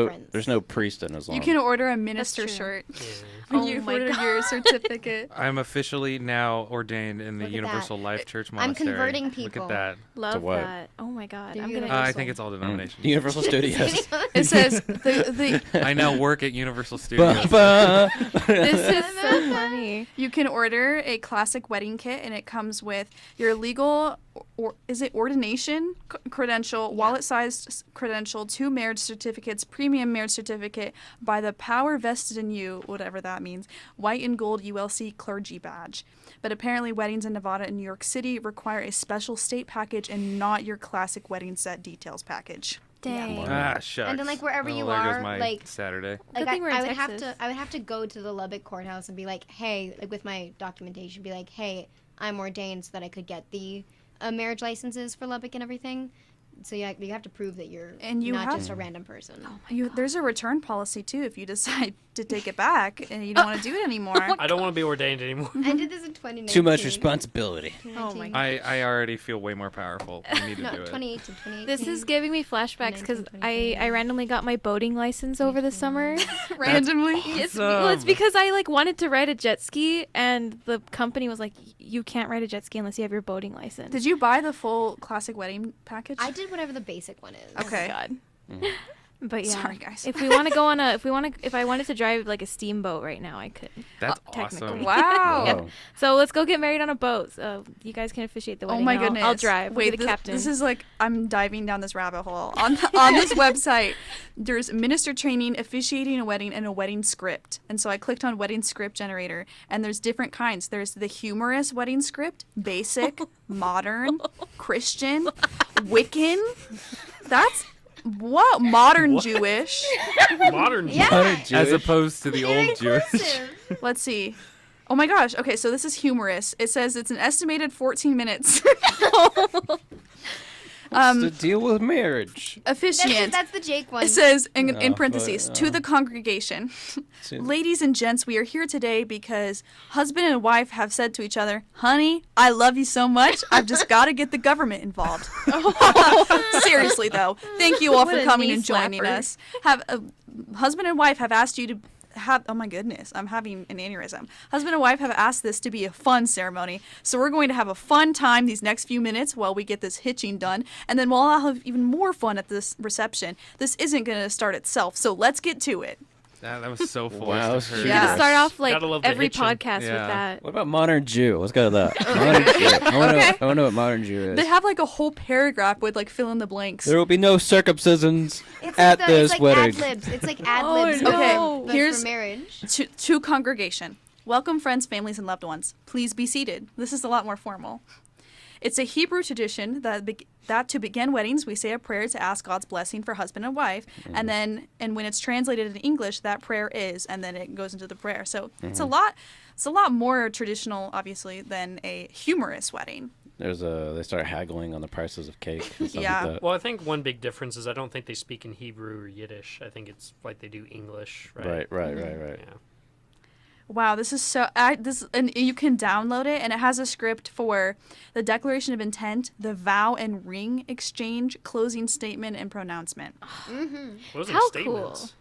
preference. there's no priest in Islam. You can order a minister true. shirt. Yeah. When Oh you my order God. your certificate. I'm officially now ordained in the Look at Universal that. Life Church I'm Monastery. converting Look people. at that. Love what? that. Oh my god. They're I'm gonna. universal. I think it's all denominations. Universal Studios. It says the I now work at Universal Studios. Ba-ba. This is so funny. you can order a classic wedding kit, and it comes with your legal, or is it ordination credential, wallet-sized credential, 2 marriage certificates, premium marriage certificate, by the power vested in you, whatever that means, white and gold ULC clergy badge. But apparently, weddings in Nevada and New York City require a special state package and not your classic wedding set details package. Dang. Ah, shucks. And then, like, wherever you there are, goes my like- Saturday. Like Good thing we're in I would have Texas. to, I would have to go to the Lubbock courthouse and be like, hey, like with my documentation, be like, hey, I'm ordained, so that I could get the marriage licenses for Lubbock and everything. So you have to prove that you're And you not have- just a random person. There's a return policy too if you decide to take it back and you don't want to do it anymore. I don't want to be ordained anymore. I did this in 2019. Too much responsibility. Oh my 2019. god. I already feel way more powerful. We need to No, do it. 2018, 2018. This is giving me flashbacks because 19, I randomly got my boating license over the summer. Randomly. Well, it's because I like wanted to ride a jet ski, and the company was like, "You can't ride a jet ski unless you have your boating license." Did you buy the full classic wedding package? I did whatever the basic one is. Okay. God. But yeah, Sorry, guys. if we want to go on a, if I wanted to drive like a steamboat right now, I could. That's technically. awesome. Wow. Whoa. So let's go get married on a boat. So you guys can officiate the Oh wedding. my and I'll- goodness. I'll drive. Wait, Wait, the captain. This is like I'm diving down this rabbit hole. On this website, there's minister training, officiating a wedding, and a wedding script. And so I clicked on wedding script generator, and there's different kinds. There's the humorous wedding script, basic, modern, Christian, Wiccan. That's what modern Jewish. Modern Yeah. Modern As Jewish. opposed to the Very old Jewish. inclusive. Let's see. Oh my gosh. Okay, so this is humorous. It says it's an estimated 14 minutes. What's the deal with marriage? Officiant. That's the Jake one. It says in Oh, parentheses, but, to the congregation. To- Ladies and gents, we are here today because husband and wife have said to each other, honey, I love you so much, I've just got to get the government involved. Seriously, though. Thank you all What for a coming knee and joining slapper. us. Husband and wife have asked you to have, oh my goodness, I'm having an aneurysm. Husband and wife have asked this to be a fun ceremony. So we're going to have a fun time these next few minutes while we get this hitching done. And then we'll all have even more fun at this reception. This isn't going to start itself. So let's get to it. That was so forced. Wow, of her. she You Yeah. gotta start off like Gotta love the every hitching. podcast Yeah. with that. What about modern Jew? Let's go to that. Modern Jew. I want Okay. to know what modern Jew is. They have like a whole paragraph with like fill in the blanks. There will be no circumcisions It's at like this it's like wedding. ad libs. It's like ad Oh, libs. no. Okay, but here's- for marriage. To congregation. Welcome, friends, families, and loved ones. Please be seated. This is a lot more formal. It's a Hebrew tradition that to begin weddings, we say a prayer to ask God's blessing for husband and wife, and when it's translated in English, that prayer is, and then it goes into the prayer. So it's a lot more traditional, obviously, than a humorous wedding. They start haggling on the prices of cake. And stuff Yeah. Like that. Well, I think one big difference is I don't think they speak in Hebrew or Yiddish. I think it's like they do English, right? Right. Yeah. Wow, this is so. And you can download it, and it has a script for the declaration of intent, the vow and ring exchange, closing statement, and pronouncement. Those are How statements.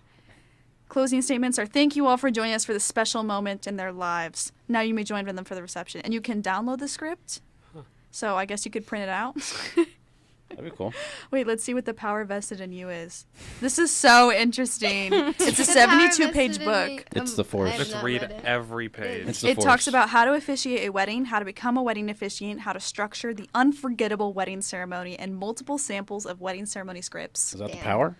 Closing statements are thank you all for joining us for this special moment in their lives. Now you may join them for the reception. And you can download the script. So I guess you could print it out. That'd be cool. Wait, let's see what the power vested in you is. This is so interesting. It's a The power 72-page vested in book. me. It's the Force. I have Just not read read it. every page. It's the It Force. talks about how to officiate a wedding, how to become a wedding officiant, how to structure the unforgettable wedding ceremony, and multiple samples of wedding ceremony scripts. Is that the Damn. power?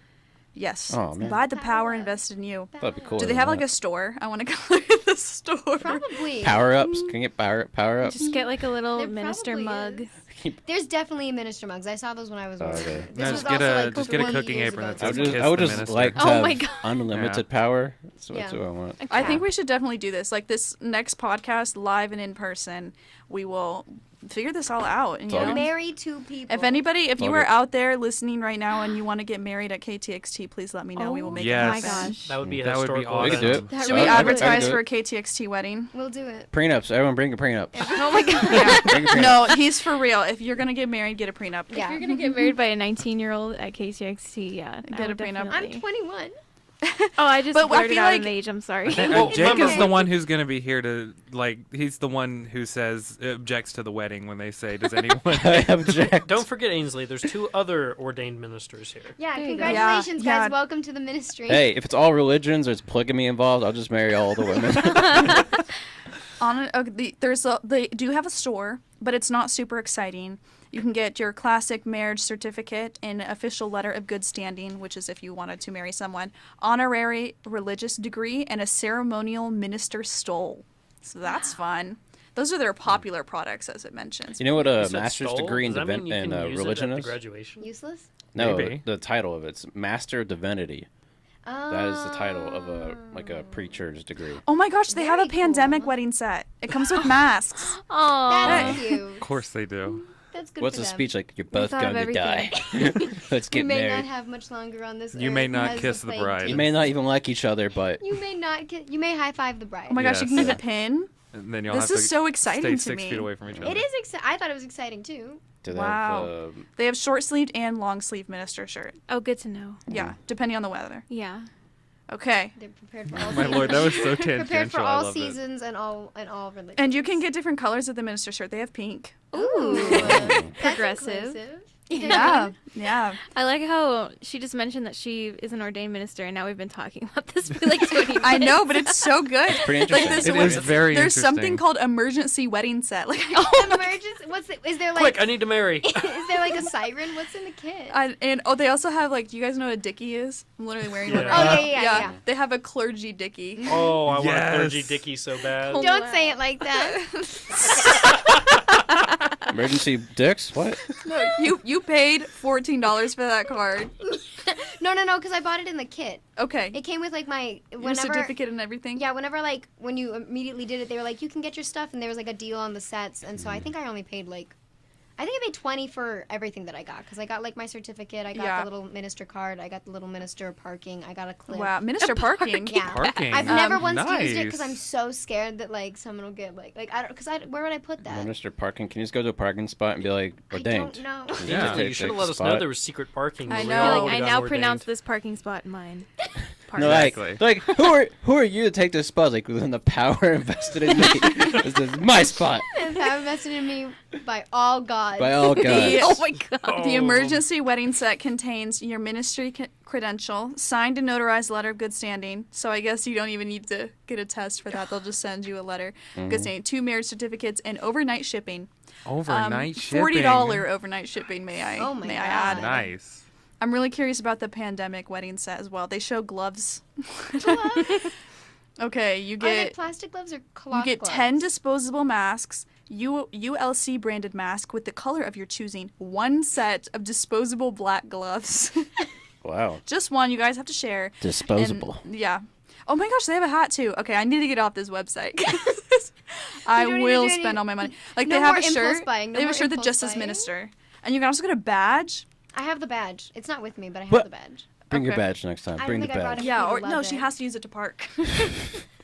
Yes. Oh, man. By the power Power. invested in you. That'd be cool. Do they have like a store? I want to go look at the store. Probably. power ups? Can you get power ups? Just get like a little There minister probably mug. is. There's definitely minister mugs. I saw those when I was. Oh, working. okay. This No, was just get also, a like, just get a 20 cooking years apron ago. that says "Kiss I would the just minister." like to Oh have my God. unlimited Yeah. power. That's Yeah. what I want. I think we should definitely do this. Like this next podcast, live and in person, we will figure this all out. And, all good. Marry 2 people. if you all are good. out there listening right now and you want to get married at KTXT, please let me know. We will make Yes. it Oh my happen. gosh. That would be a That would be historical We could do event. it. That Should we really I- I- I would. can advertise do for it. a KTXT wedding? We'll do it. Prenups. Everyone bring a prenup. Oh my god. Bring a prenup. No, he's for real. If you're gonna get married, get a prenup. Yeah. If you're gonna get married by a 19-year-old at KTXT, yeah, I Get a would prenup. definitely. I'm 21. Oh, I just But I blurted feel out like- an age. I'm sorry. Well, Jake remember- is the one who's going to be here to, like, he's the one who says, objects to the wedding when they say, does anyone... I object. Don't forget, Ainsley, there's 2 other ordained ministers here. Yeah, There you go. congratulations, Yeah, guys. yeah. Welcome to the ministry. Hey, if it's all religions, there's polygamy involved, I'll just marry all the women. They do have a store, but it's not super exciting. You can get your classic marriage certificate, an official letter of good standing, which is if you wanted to marry someone, honorary religious degree, and a ceremonial minister stole. So that's fun. Those are their popular products, as it mentions. You know what You a said master's stole? degree in, Does that mean you can use it religion at the is? graduation? Useless? No, Maybe. the title of it's Master of Divinity. Oh. That is the title of a preacher's degree. Oh my gosh, they have a Very cool. pandemic wedding set. It comes with masks. Aw. That's cute. Of course they do. That's good What's for a them. speech like? You're both thought of going to die. Let's You get may married. not have much longer on this You earth may not as kiss the plague bride. takes. You may not even like each other, but You may not. You may high five the bride. Oh my gosh, you can Yes. get a pin. And then you'll This have is to so exciting stay to 6 me. feet away from each other. It is exciting. I thought it was exciting too. do they Wow. have, They have short sleeved and long sleeve minister shirt. Oh, good to know. Yeah, depending on the weather. Yeah. Okay. They're prepared for all. My lord, that was so prepared tangential. for I all love it. seasons and all religions. And you can get different colors of the minister shirt. They have pink. Ooh, Progressive. inclusive. Yeah, yeah. I like how she just mentioned that she is an ordained minister, and now we've been talking about this for like 20 minutes. I know, but it's so good. pretty Like interesting. this It one- is very There's something interesting. called emergency wedding set. Like, Emergency. What's the, is there like? Quick, I need to marry. Is there like a siren? What's in the kit? and they also have like, do you guys know what a dickie is? I'm literally wearing one. Yeah. right Oh, now. yeah, yeah. They have a clergy dickie. Oh, I want a Yes. clergy dickie so bad. Oh, Don't wow. say it like that. Emergency dicks? What? No, you paid $14 for that card. No, because I bought it in the kit. Okay. It came with like my Your whenever. certificate and everything. Yeah, whenever like when you immediately did it, they were like, you can get your stuff, and there was like a deal on the sets, and so I think I only paid like. I think I paid $20 for everything that I got because I got like my certificate, I got Yeah. the little minister card, I got the little minister parking, I got a clip. Wow, minister parking. Yeah, Parking. I've never once used it because nice. I'm so scared that like someone will get like I don't because where would I put that? Minister parking. Can you just go to a parking spot and be like, I ordained? don't know. You Yeah. need to You take should have the let us know spot. there was secret parking. I when we know. all Like, I would've now gotten pronounce ordained. this parking spot mine. No, like who are you to take this spot? Like, within the power invested in me, this is my spot Have invested in me by all gods. by all gods. The- Oh my god. The emergency wedding set contains your ministry credential, signed and notarized letter of good standing. So I guess you don't even need to get a test for that. They'll just send you a letter of good standing. 2 marriage certificates and overnight shipping. Overnight shipping. $40 overnight shipping. May I Oh my may God. I add? Nice. I'm really curious about the pandemic wedding set as well. They show gloves. Okay, you Are they get plastic gloves or you cloth get gloves? 10 disposable masks. ULC branded mask with the color of your choosing. 1 set of disposable black gloves. Wow. Just one. You guys have to share. Disposable. And, yeah. Oh my gosh, they have a hat too. Okay, I need to get off this website. I You don't need to will do any- spend all my money. Like No they have more a impulse shirt. buying, no they have a more shirt that impulse just says buying. minister, and you can also get a badge. I have the badge. It's not with me, but I have What? the badge. Bring your Okay. badge next time. I Bring the don't think I brought badge. it. Yeah, People or no, love she it. has to use it to park.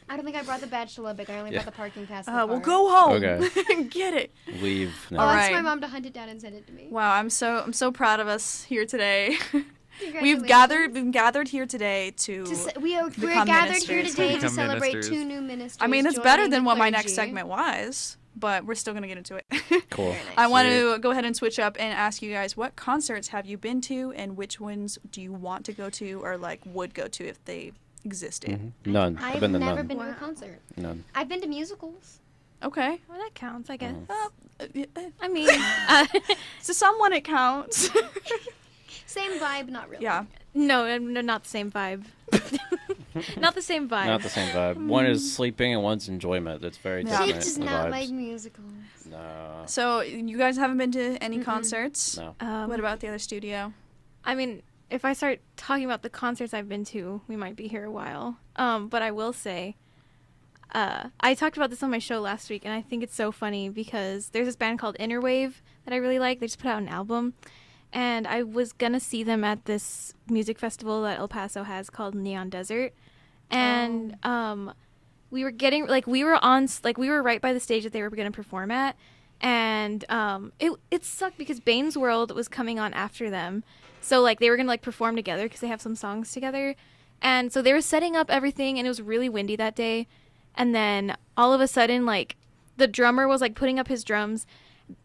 I don't think I brought the badge to Lubbock. I only Yeah. brought the parking pass. To the Well, car. go home. Okay. Get it. Leave. I'll Now. All ask my right. mom to hunt it down and send it to me. Wow, I'm so proud of us here today. Congratulations. been gathered here today to. We're become gathered here ministers. today to Become celebrate ministers. 2 new ministers. I mean, it's better joining than the what my next clergy. segment was, but we're still gonna get into it. Cool. Very nice. I want to go ahead and switch up and ask you guys, what concerts have you been to, and which ones do you want to go to, or like would go to if they existed? Mhm. None. I've been to never none. been to a Wow. concert. None. I've been to musicals. Okay. Well, that counts, I guess. Mhm. I mean, To someone, it counts. Same vibe, not really. Yeah. no, not the same vibe. Not the same vibe. Not the same vibe. One is sleeping and one's enjoyment. That's very Yeah. She different. does the not vibes. like musicals. No. So you guys haven't been to any concerts? No. What about the other studio? I mean, if I start talking about the concerts I've been to, we might be here a while. But I will say, I talked about this on my show last week, and I think it's so funny because there's this band called Innerwave that I really like. They just put out an album, and I was gonna see them at this music festival that El Paso has called Neon Desert, and we were getting we were right by the stage that they were gonna perform at, and it sucked because Bane's World was coming on after them, so like they were gonna like perform together because they have some songs together, and so they were setting up everything, and it was really windy that day. And then all of a sudden, like, the drummer was, like, putting up his drums.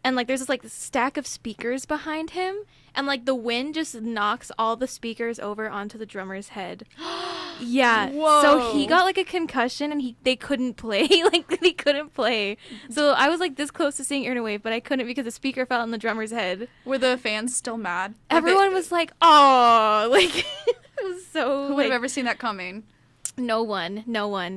And, like, there's this, like, stack of speakers behind him. And, like, the wind just knocks all the speakers over onto the drummer's head. Yeah. Whoa. So he got, like, a concussion and they couldn't play. Like, they couldn't play. So I was, like, this close to seeing Earn Wave, but I couldn't because the speaker fell on the drummer's head. Were the fans still mad? Everyone was like, oh. Like, it was so, Who would have ever seen that coming? No one.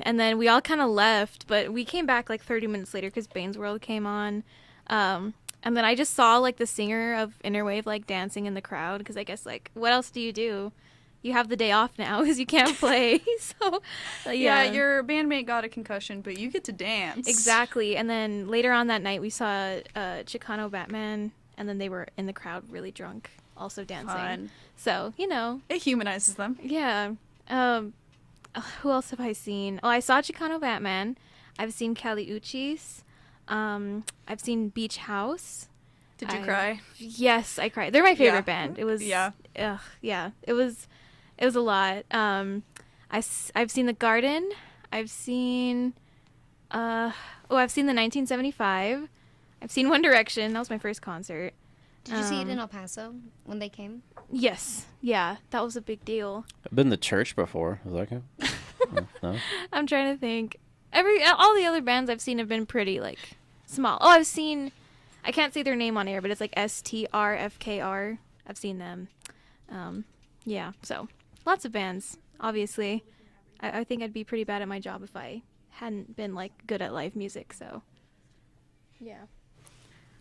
And then we all kind of left, but we came back like 30 minutes later because Bane's World came on. And then I just saw like the singer of Innerwave like dancing in the crowd because I guess like what else do? You have the day off now because you can't play. So yeah, your bandmate got a concussion, but you get to dance. Exactly. And then later on that night we saw Chicano Batman, and then they were in the crowd really drunk, also dancing. Fun. So it humanizes them. Yeah. Who else have I seen? Oh, I saw Chicano Batman. I've seen Kali Uchis. I've seen Beach House. Did you cry? Yes, I cried. They're my favorite Yeah. band. It was Yeah. Yeah. It was a lot. I've seen The Garden. I've seen the 1975. I've seen One Direction. That was my first concert. Did you see it in El Paso when they came? Yes. Yeah, that was a big deal. I've been to church before. Is that okay? No? I'm trying to think. All the other bands I've seen have been pretty like small. Oh, I've seen. I can't say their name on air, but it's like STRFKR. I've seen them. Yeah. So lots of bands. Obviously, I think I'd be pretty bad at my job if I hadn't been like good at live music. So. Yeah.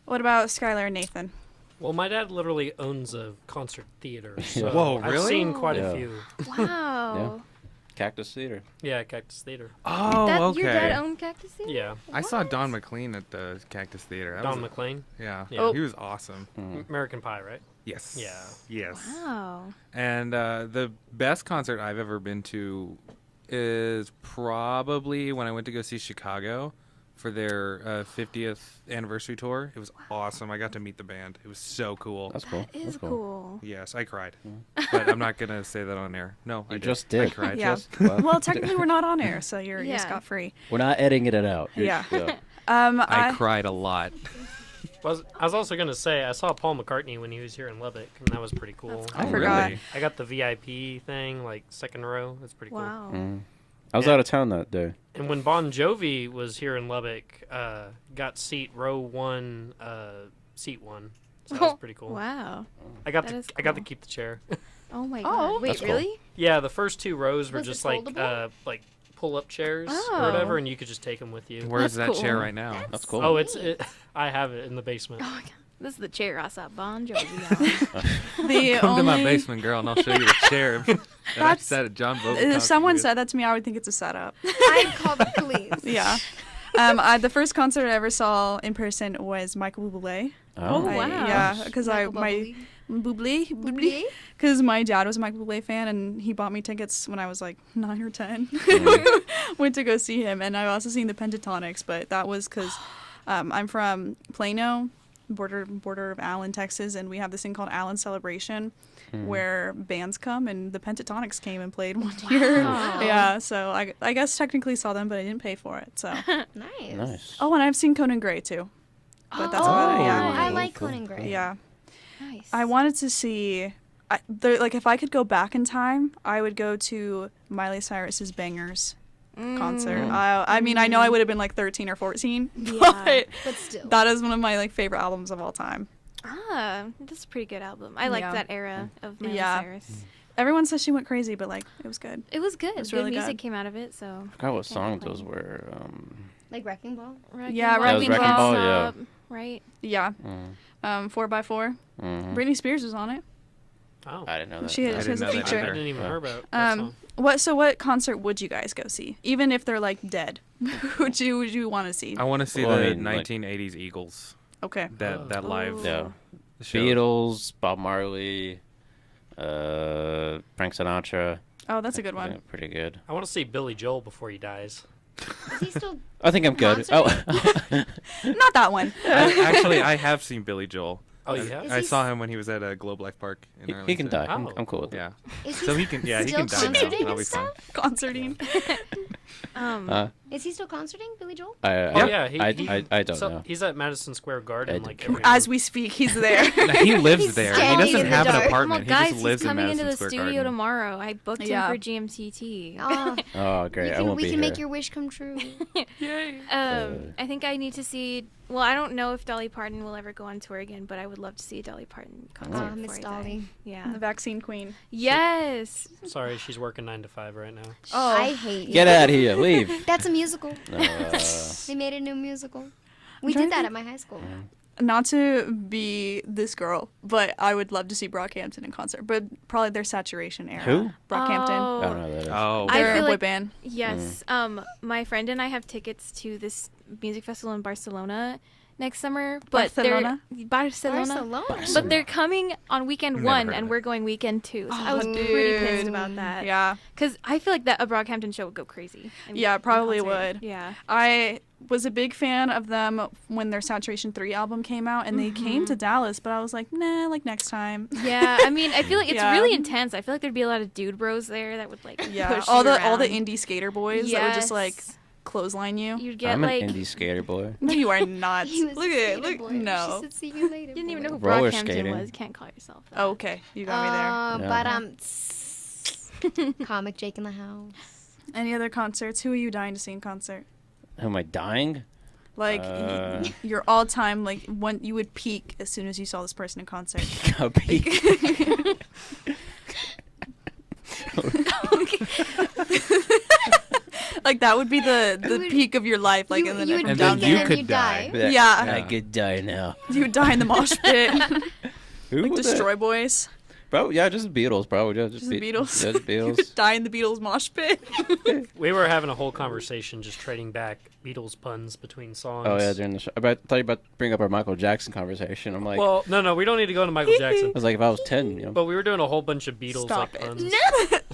What about Skylar and Nathan? Well, my dad literally owns a concert theater. So Whoa, I've really? seen quite Yeah. a few. Wow. Cactus Theater. Yeah, Cactus Theater. Oh, okay. Your dad owned Cactus Theater? Yeah. I saw Don McLean at the Cactus Theater. That Don was McLean. Yeah. Yeah. He was awesome. American Pie, right? Yes. Yeah. Yes. Wow. And the best concert I've ever been to is probably when I went to go see Chicago for their 50th anniversary tour. It was awesome. I got to meet the band. It was so cool. That's cool. That is That's cool. Yes, I cried. But I'm not going to say that on air. No, I just I did. cried. Yeah. Well, technically we're not on air, so you're Yeah. scot-free. We're not editing it out. Yeah. Yeah. I cried a lot. I was also going to say, I saw Paul McCartney when he was here in Lubbock, and that was pretty cool. I forgot. Really? I got the VIP thing, like second row. That's pretty cool. Wow. I was Yeah. out of town that day. And when Bon Jovi was here in Lubbock, got seat row 1, seat 1. So that was pretty cool. Wow. I got That to is I got to cool. keep the chair. Oh my Oh, god. Wait, that's cool. really? Yeah, the first 2 rows were Was it just like foldable? pull up chairs Oh. or whatever, and you could just take them with you. Where's That's that chair cool. right now? That's cool. Oh, I have it in the basement. Oh my god. This is the chair I saw Bon Jovi on. The Come to my only- basement, girl, and I'll show you the chair that I That's- sat at John Bogle. If someone said that to me, I would think it's a setup. I'd call the police. Yeah. The first concert I ever saw in person was Michael Bublé. Oh, wow. Yeah, because Michael Bublé? because my dad was a Michael Bublé fan, and he bought me tickets when I was like 9 or 10. Went to go see him, and I've also seen the Pentatonics, but that was because I'm from Plano, border of Allen, Texas, and we have this thing called Allen Celebration, where bands come, and the Pentatonics came and played one year. Wow. Yeah, so I guess technically saw them, but I didn't pay for it. So. Nice. Nice. Oh, and I've seen Conan Gray too. But that's oh, about it. Yeah. I Cool, like cool, Conan Gray. cool. Yeah. Nice. I wanted to see, like, if I could go back in time, I would go to Miley Cyrus's Bangers concert. I mean, I know I would have been like 13 or 14, Yeah. but But still. that is one of my like favorite albums of all time. That's a pretty good album. I liked Yeah. that era of Miley Yeah. Cyrus. Everyone says she went crazy, but like it was good. It was good. was Good really music good. came out of it, so. I forgot what Can't songs complain. those were. Like Wrecking Ball? Yeah, That was Wrecking Ball, yeah. Right? Yeah. 4x4. Britney Spears was on it. Oh. I didn't know that. She I has didn't a know that feature. I either. didn't even hear about that song. What concert would you guys go see? Even if they're like dead, would you want to see? I want to see Well, the I mean, like- 1980s Eagles. Okay. That live Yeah. show. Beatles, Bob Marley, Frank Sinatra. Oh, that's a good one. Pretty good. I want to see Billy Joel before he dies. Is he still? I think I'm good. Concerting? Not that one. Actually, I have seen Billy Joel. Oh, you have? Is I he saw him when he was at Globe Life Park in he Arlington. can die. Oh. I'm cool with it. Yeah. Is he So he can. Yeah, he still can die now. concerting I'll be and fine. stuff? Concerting. Is he still concerting, Billy Joel? Oh yeah, I don't so know. He's at Madison Square Garden I like don't- every As month. we speak, he's there. He lives He's there. He standing doesn't in the have an dark. Come on, apartment. guys, He just lives he's coming in into Madison the Square studio Garden. tomorrow. I booked Yeah. him for GMTT. Oh, Oh, great. I won't we be can here. make your wish come true. I think I need to see. Well, I don't know if Dolly Parton will ever go on tour again, but I would love to see a Dolly Parton concert. Oh, before Miss I die. Dolly. Yeah. The vaccine queen. Yes. Sorry, she's working 9 to 5 right now. Oh. I hate you. Get out of here. Leave. That's a musical. No, They made a new musical. We trying did to that think- at my high school. Not to be this girl, but I would love to see Brockhampton in concert. But probably their saturation era. Who? Brockhampton. Oh. I don't know who that is. Oh. I They're feel a boy like- band. Yes. My friend and I have tickets to this music festival in Barcelona next summer. But Barcelona? Barcelona. But they're coming on weekend Never one, heard and of it. we're going weekend two. So I was Oh, pretty pissed dude. about that. Yeah. Because I feel like that a Brockhampton show would go crazy. Yeah, it probably concert. would. Yeah. I was a big fan of them when their Saturation 3 album came out, and they came to Dallas, but I was like, nah, like next time. Yeah, I mean, I feel like it's Yeah. really intense. I feel like there'd be a lot of dude bros there that would like Yeah, push all you the around. indie skater boys that would just like Yes. clothesline you. You'd get I'm like an indie skater boy. No, you are not. He was Look a at it. skater Look, boy. no. She said, see you later. you didn't even know who Roller Brockhampton skating. was. You can't call yourself that. Oh, okay, you got me there. Yeah. But Comic Jake in the house. Any other concerts? Who are you dying to see in concert? Who am I dying? Like your all-time, like when you would peak as soon as you saw this person in concert. A peek. Like that would be the would- peak of your life. Like you- and then you it would would And down peak then you there. and could you'd die. die. Yeah. I could die now. You would die in the mosh pit. Who Like was it? Destroy Boys. Bro, yeah, just Beatles, bro. Just the Beatles. Just You Beatles. would die in the Beatles mosh pit. We were having a whole conversation just trading back Beatles puns between songs. Oh yeah, during the show. I thought you were about to bring up our Michael Jackson conversation. I'm like, Well, no, we don't need to go into Michael Jackson. I was like, if I was 10, you know. But we were doing a whole bunch of Beatles Stop like it. puns.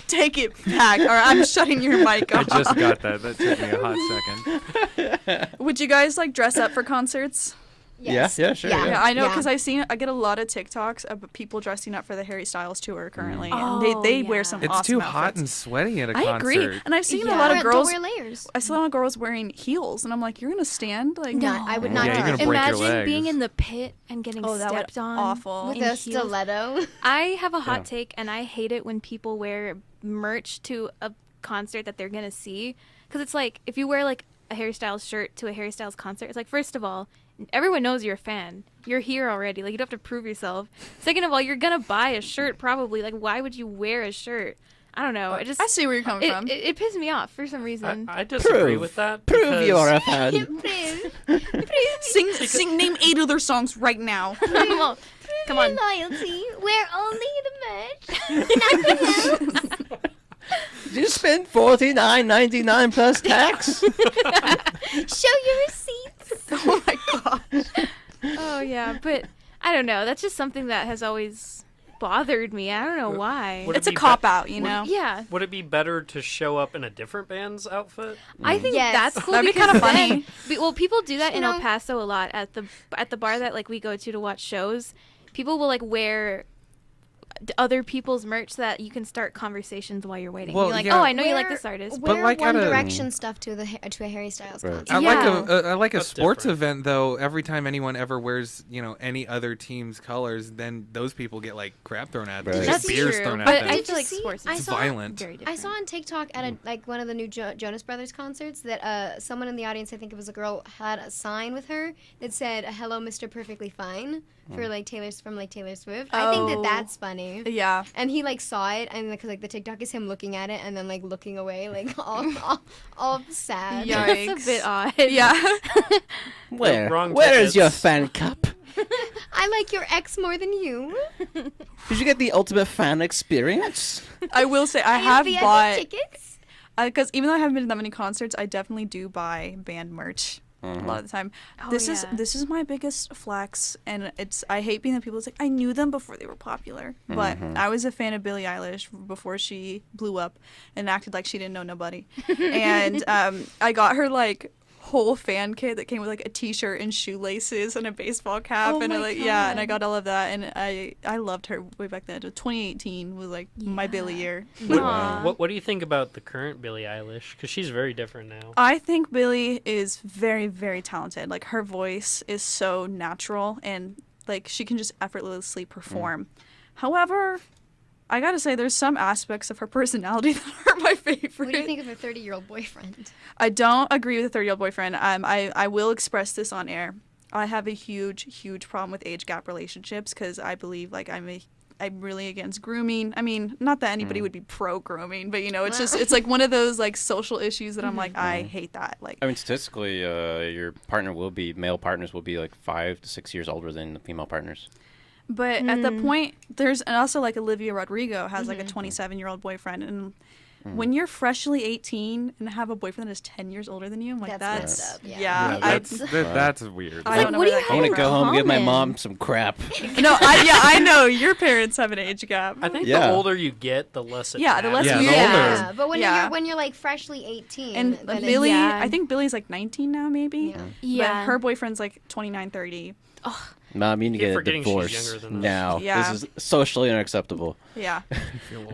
Take it back, or I'm shutting your mic I off. just got that. That took me a hot second. Would you guys like dress up for concerts? Yes. Yeah, sure, Yeah, I know Yeah. because I get a lot of TikToks of people dressing up for the Harry Styles tour currently, Oh, and they wear yeah. some It's awesome too hot outfits. and sweaty at a I concert. agree, and I've seen a Yeah. lot of Don't girls. wear layers. I saw a lot of girls wearing heels, and I'm like, you're gonna stand like No, I would not Yeah, do you're it. gonna break your Imagine legs. being in the pit and getting Oh, that would stepped on. awful. With in a heels. stiletto. I have a hot Yeah. take, and I hate it when people wear merch to a concert that they're gonna see, because it's like if you wear like a Harry Styles shirt to a Harry Styles concert, it's like first of all, everyone knows you're a fan. You're here already. Like you don't have to prove yourself. Second of all, you're gonna buy a shirt probably. Like why would you wear a shirt? I don't know. It just I see where you're coming from. it pissed me off for some reason. I disagree Prove. with that. Prove because you're a fan. Name 8 of their songs right now. Come on. Come on. Loyalty. Wear only the merch. Nothing else. You spent $49.99 plus tax. Show your receipts. Oh my gosh. Oh yeah, but I don't know. That's just something that has always bothered me. I don't know why. Would it It's a be cop out, you know. Yeah, Would it be better to show up in a different band's outfit? I think Yes. that's cool. That'd be because kinda then- funny. Well, people do that You in know- El Paso a lot at the bar that like we go to watch shows. People will like wear other people's merch so that you can start conversations while you're waiting. Well, You're like, yeah. oh, I know you like Wear- this artist. But Wear like One at a- Direction stuff to a Harry Styles Right. concert. I Yeah. like a That's sports different. event though. Every time anyone ever wears, any other team's colors, then those people get like crap thrown at them. Right. Get That's beers true, thrown but at them. I Did feel you like see- sports I is It's saw- violent. very I different. saw on TikTok at like one of the new Jonas Brothers concerts that someone in the audience, I think it was a girl, had a sign with her that said "Hello, Mr. Perfectly Fine" for like Taylor Swift. I think Oh. that's funny. Yeah. And he like saw it, and because like the TikTok is him looking at it and then like looking away, like all sad. Yeah. That's Yikes. a bit odd. Yeah. Where? wrong Where is tickets. your fan cup? I like your ex more than you. Did you get the ultimate fan experience? I will say I have VIP bought tickets. because even though I haven't been to that many concerts, I definitely do buy band merch a lot of the time. Oh, this yeah. is my biggest flex, and I hate being the people that's like I knew them before they were popular, but I was a fan of Billie Eilish before she blew up and acted like she didn't know nobody, and I got her like whole fan kit that came with like a t-shirt and shoelaces and a baseball cap Oh and my and I God. got all of that, and I loved her way back then. 2018 was like my Billie year. Aw. What do you think about the current Billie Eilish? Because she's very different now. I think Billie is very, very talented. Like her voice is so natural, and like she can just effortlessly perform. However, I gotta say, there's some aspects of her personality that are my favorite. What do you think of her 30-year-old boyfriend? I don't agree with a 30-year-old boyfriend. I will express this on air. I have a huge problem with age gap relationships because I believe like I'm really against grooming. I mean, not that anybody would be pro grooming, but it's like one of those like social issues that I'm like I hate that. Like I mean, statistically, your male partners will be like 5 to 6 years older than the female partners. But at the point, and also like Olivia Rodrigo has like a 27-year-old boyfriend, and when you're freshly 18 and have a boyfriend that is 10 years older than you, I'm like, That's that's messed up, yeah. That's weird. I don't know what do where you that I have want came to go from. home and give my common? mom some crap. No, I know your parents have an age gap. I think Yeah. the older you get, the less it Yeah, the less matters. you the get. older. Yeah, but when you're like freshly 18, And then Billie, Yeah. I think Billie's like 19 now, maybe. Yeah. Yeah. But her boyfriend's like 29, 30. Mom, you need to Keep get a forgetting she's divorce younger than us. now. Yeah. This is socially unacceptable. Yeah.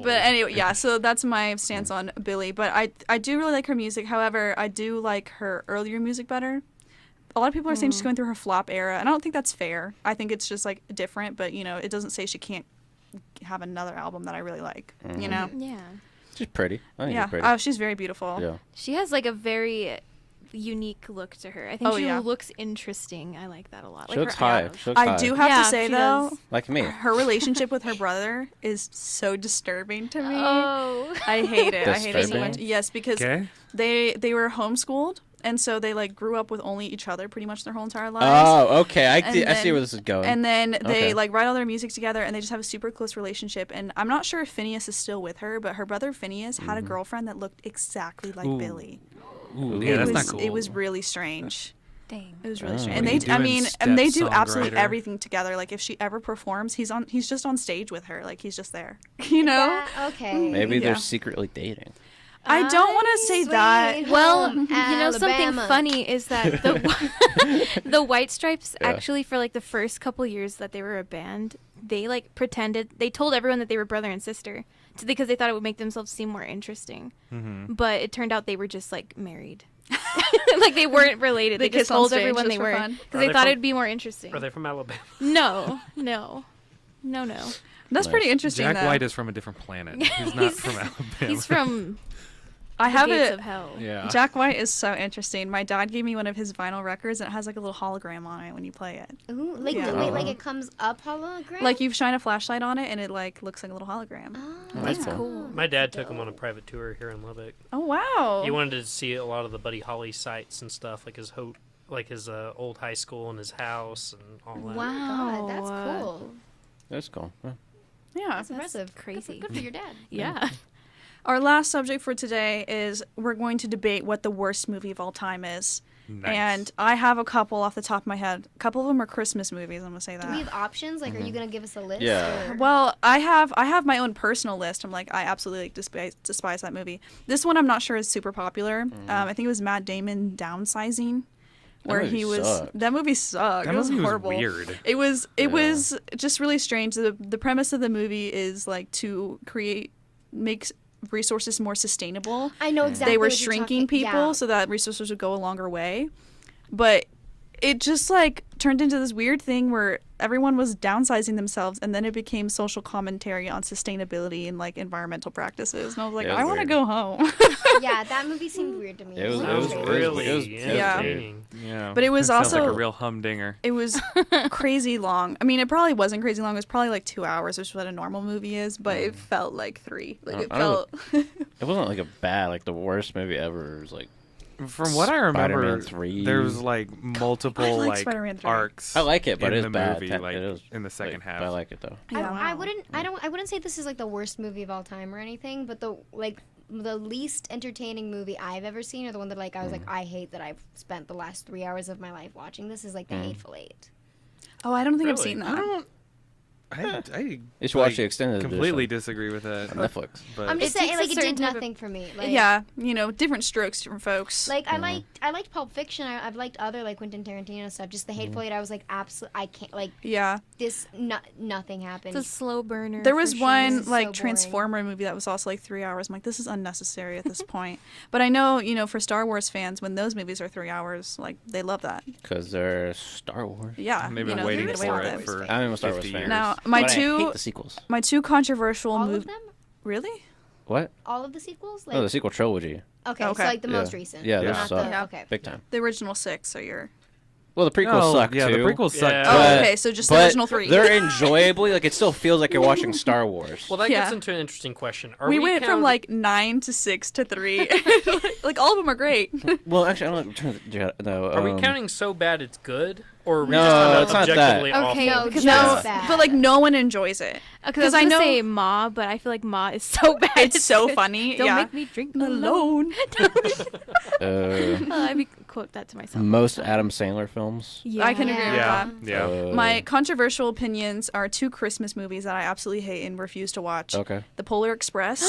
But anyway, yeah, so that's my stance on Billie. But I do really like her music. However, I do like her earlier music better. A lot of people are saying she's going through her flop era, and I don't think that's fair. I think it's just like different, but it doesn't say she can't have another album that I really like, you know? Yeah. She's pretty. I think Yeah. she's pretty. Oh, she's very beautiful. Yeah. She has like a very unique look to her. I think Oh, she yeah. looks interesting. I like that a lot. She Like looks her high. abs. She looks I high. do have Yeah, to say, she though, does. Like me. her relationship with her brother is so disturbing to me. Oh. I hate it. I hate it so much. Disturbing? Yes, because Okay. they were homeschooled, and so they like grew up with only each other pretty much their whole entire lives. Oh, okay. I And see then- where this is going. And then they Okay. like write all their music together, and they just have a super close relationship. And I'm not sure if Phineas is still with her, but her brother Phineas had a girlfriend that looked exactly like Ooh. Billie. Ooh, it yeah, that's was not cool. it was really strange. Dang. It was really Oh. strange. What And are you they, I doing, mean, and they do step absolutely songwriter? everything together. Like if she ever performs, he's just on stage with her. Like he's just there. You know? Okay. Maybe Yeah. they're secretly dating. I don't want to say that. Sweet Well, home something Alabama. funny is that the White Stripes Yeah. actually for like the first couple years that they were a band, they like pretended they told everyone that they were brother and sister because they thought it would make themselves seem more interesting. Mm-hmm. But it turned out they were just like married. Like they weren't related. They They just kissed on told stage everyone just they for were fun? because Are they they thought from- it'd be more interesting. Are they from Alabama? No. That's pretty interesting. Jack though. White is from a different planet. He's not from Alabama. He's from I the have gates it. of hell. Yeah. Jack White is so interesting. My dad gave me one of his vinyl records, and it has like a little hologram on it when you play it. Ooh, like Yeah. the way like it comes up hologram. Like you shine a flashlight on it, and it like looks like a little hologram. Oh, that's cool. My dad took him on a private tour here in Lubbock. Oh wow! He wanted to see a lot of the Buddy Holly sites and stuff, like his old high school and his house and all that. Wow. God, that's cool. That's cool. Yeah. Yeah. That's impressive. crazy. Good for your dad. Yeah. Our last subject for today is we're going to debate what the worst movie of all time is. Nice. And I have a couple off the top of my head. A couple of them are Christmas movies. I'm gonna say Do we that. have options? Like, are you gonna give us a list? Yeah. or- Well, I have my own personal list. I'm like I absolutely like, despise that movie. This one I'm not sure is super popular. I think it was Matt Damon Downsizing, where movie he was. sucked. That movie sucked. That it was movie was horrible. weird. It was Yeah. just really strange. The premise of the movie is like to make resources more sustainable. I know exactly. They were what you're shrinking talking- people yeah. so that resources would go a longer way. But it just like turned into this weird thing where everyone was downsizing themselves, and then it became social commentary on sustainability and like environmental practices. And I was like, Yeah, it was I want to weird. go home. Yeah, that movie seemed weird to me. It was- What it was- it? it was- really it was Yeah. entertaining. Yeah. But it was Sounds like also- a real humdinger. It was crazy long. I mean, it probably wasn't crazy long. It was probably like 2 hours, which is what a normal movie is, but it felt like 3. Like it I don't felt. It wasn't like a bad, like the worst movie ever. It was like From what I remember, Spider-Man 3. there was like multiple like like Spider-Man 3. arcs. I like it, but in it's the bad. movie, like it is, in the second like, half. but I like it though. Yeah. I wouldn't say this is like the worst movie of all time or anything, but the least entertaining movie I've ever seen, or the one that like I was like, I hate that I've spent the last 3 hours of my life watching this, is like The Hateful Eight. Oh, I don't think I've Really? seen that. I don't. I You should watch the extended completely edition disagree with that. on Netflix. But I'm just It saying, takes, like, like, it a did certain type of- nothing for me. Like, Yeah, different strokes, different folks. Like I liked Pulp Fiction. I've liked other like Quentin Tarantino stuff. Just The Hateful Eight, I was like, absolutely, I can't like yeah. this. Nothing happened. It's a slow burner. There for was sure. one This is like so boring. Transformer movie that was also like 3 hours. I'm like, this is unnecessary at this point. But I know, for Star Wars fans, when those movies are 3 hours, like they love that. Because they're Star Wars. Yeah, they've been they waiting get away for with it for I'm a Star 50 Wars fan. years. Now, But I hate the sequels. my two controversial All of movies. them? Really? What? All of the sequels? Like No, the sequel trilogy. okay, Okay. so like the Yeah. most recent. Yeah, those not suck. the, okay. Big time. The original 6. So you're. Well, the prequels Oh, suck yeah, too. the prequels suck. Yeah. Oh, But- okay. So just the but original 3. They're enjoyably like it still feels like you're watching Star Wars. Well, that Yeah. gets into an interesting question. Are we went from count- like 9 to 6 to 3. like all of them are great. Well, actually, I don't like Return of the Jedi. No, Are we counting so bad it's good, or are we No, just talking it's about not that. objectively awful? Okay, No, because just I was, bad. but like no one enjoys it. because I say Ma, but I feel like Ma is so bad. It's so funny. Don't yeah. make me drink alone. Uh, I quote that to myself. most Adam Sandler films. Yeah. I can agree with Yeah, that. yeah. My controversial opinions are 2 Christmas movies that I absolutely hate and refuse to watch: Okay. The Polar Express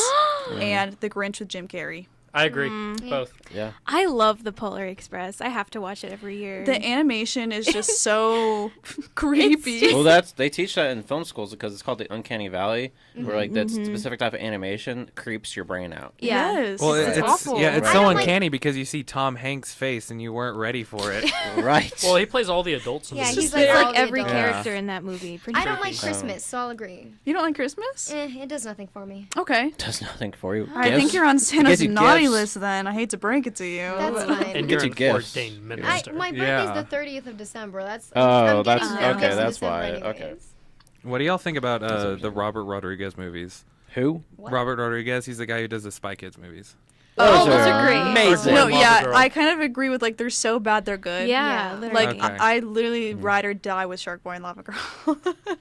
and The Grinch with Jim Carrey. I agree. Mm. Both. Yeah. I love the Polar Express. I have to watch it every year. The animation is just so creepy. Well, they teach that in film schools because it's called the Uncanny Valley, where like that specific type of animation creeps your brain out. yeah. Yes. Well, it's it's awful. yeah, it's I so don't like- uncanny because you see Tom Hanks' face and you weren't ready for it. Right. Well, he plays all the adults in Yeah, the he's movie. It's like all like the every adults. character in that movie. Pretty I don't creepy. like Christmas, so I'll agree. You don't like Christmas? It does nothing for me. Okay. Does nothing for you. I think Gifts? you're on Santa's you naughty gifts. list then. I hate to break it to you. That's but- fine. And Gets you're you an gifts. ordained Yeah. minister. My birthday's Yeah. the 30th of December. That's Oh, I'm that's- getting okay, gifts in that's December why, anyways. okay. What do y'all think about the understandable. Robert Rodriguez movies? Who? What? Robert Rodriguez, he's the guy who does the Spy Kids movies. Oh, those are great. Amazing. No, Love the yeah, girl. I kind of agree with like they're so bad they're good. Yeah, Yeah. literally. Like Okay. I literally ride or die with Shark Boy and Lava Girl.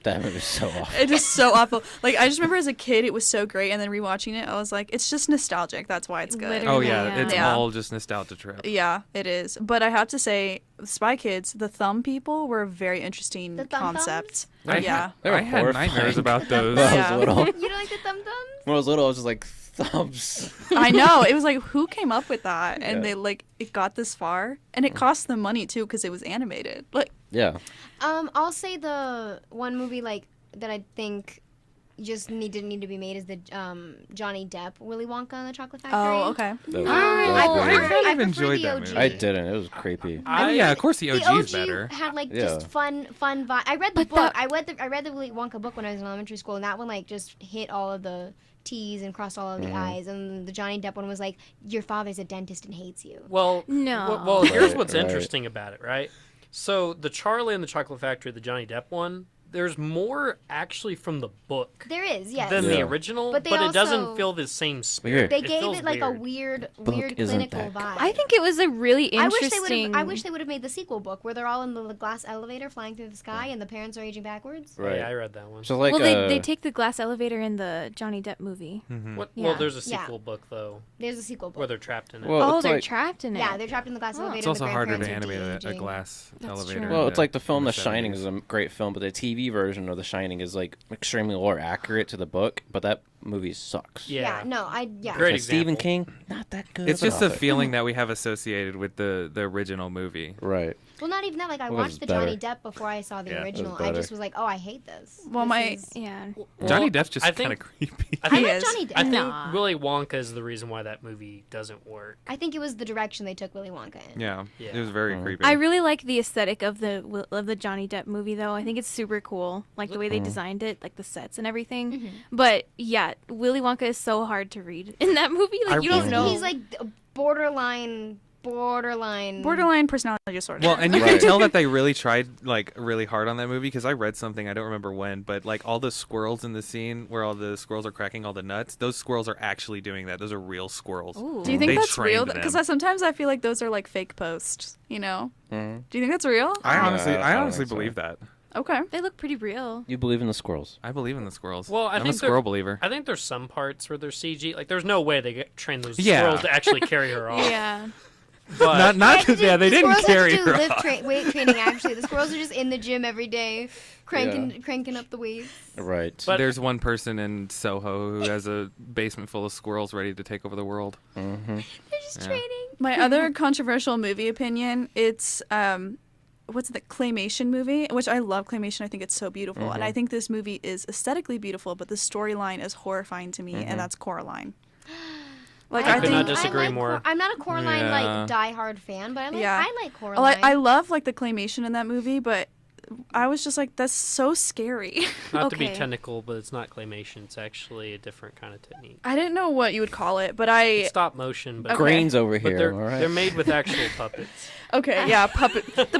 That movie's so awful. It is so awful. Like I just remember as a kid it was so great, and then rewatching it I was like, it's just nostalgic. That's why it's good. Literally. Oh yeah, Yeah. it's Yeah. all just nostalgia trip. Yeah, it is. But I have to say, Spy Kids, the thumb people were a very interesting The thumb concept. I Yeah. They were I had nightmares horrifying. about those. When I Yeah. was little. You don't like the thumb thumbs? When I was little, I was just like thumbs. I know. It was like, who came up with that? And Yeah. they like it got this far, and it cost them money too because it was animated. Like, Yeah. I'll say the one movie like that I think just didn't need to be made is the Johnny Depp Willy Wonka and the Chocolate Factory. oh, okay. That was- I that was prefer- great. kind of I prefer enjoyed the that OG. movie. I didn't. It was creepy. I mean, yeah, of course the The OG is OG better. had like Yeah. just fun vibe. I read the But book. the- I read the Willy Wonka book when I was in elementary school, and that one like just hit all of the T's and crossed all of the I's. And the Johnny Depp one was like, your father's a dentist and hates you. Well, No. Well, here's Right, what's right. interesting about it, right? So the Charlie and the Chocolate Factory, the Johnny Depp one, there's more actually from the book There is, yes. than Yeah. the original, But they it also- doesn't feel the same spirit. Weird. They It gave feels it like a weird. weird isn't clinical that good. vibe. I think it was a really I interesting. wish they would have made the sequel book where they're all in the glass elevator flying through the sky and the parents are aging backwards. Right. Yeah, I read that one. So like, well, they take the glass elevator in the Johnny Depp movie. Well, Yeah. there's a Yeah. sequel book though, There's a sequel book. where they're trapped in it. Well, Oh, it's they're like- trapped in it. Yeah, they're trapped in the glass elevator. It's and the also harder to grandparents are animate a de-aging. glass That's elevator. true. Well, it's like the film in The Shining 70s. is a great film, but the TV version of The Shining is like extremely more accurate to the book. But that movie sucks. Yeah. Yeah. Great Like Stephen example. King, not that good. It's just but a off it. feeling that we have associated with the original movie. Right. Well, not even that. Like I Well, watched it's the Johnny better. Depp before I saw the Yeah, it was original. I better. just was like, oh, I hate this. Well, This my- is- Yeah. Johnny Well, Depp's just I kind of think- creepy. I I think, like is. Johnny Depp. I think Nah. Willy Wonka is the reason why that movie doesn't work. I think it was the direction they took Willy Wonka in. Yeah, Yeah. it was very creepy. I really like the aesthetic of the Johnny Depp movie, though. I think it's super cool, like the way they designed it, like the sets and everything. But yeah, Willy Wonka is so hard to read in that movie. Like you don't know. He's like borderline borderline personality disorder. Well, and you Right. can tell that they really tried like really hard on that movie because I read something, I don't remember when, but like all the squirrels in the scene where all the squirrels are cracking all the nuts, those squirrels are actually doing that. Those are real squirrels. Ooh. do you think They that's real? trained Because them. sometimes I feel like those are like fake posts. You know? Mhm. Do you think that's real? I honestly, I I don't honestly think so. believe that. Okay. They look pretty real. You believe in the squirrels? I believe in the squirrels. Well, I I'm a think squirrel believer. I think there's some parts where there's CG. Like, there's no way they train those Yeah. squirrels to actually carry her off. Yeah. But Not yeah, they didn't carry her lift off. weight training. Actually, the squirrels are just in the gym every day, cranking up the weights. Right. But- There's one person in Soho who has a basement full of squirrels ready to take over the world. Mm-hmm. They're just Yeah. training. My other controversial movie opinion, it's what's the claymation movie, which I love claymation. I think it's so beautiful. And I think this movie is aesthetically beautiful, but the storyline is horrifying to me, and that's Coraline. Like I I could not think disagree more. I'm not a Coraline Yeah. like diehard fan, but I like Yeah. I like Coraline. I love like the claymation in that movie, but I was just like, that's so scary. not to be Okay. technical, but it's not claymation. It's actually a different kind of technique. I didn't know what you would call it, but I It's stop motion, but Okay. Grains over but here. they're all right. they're made with actual puppets. okay, yeah, the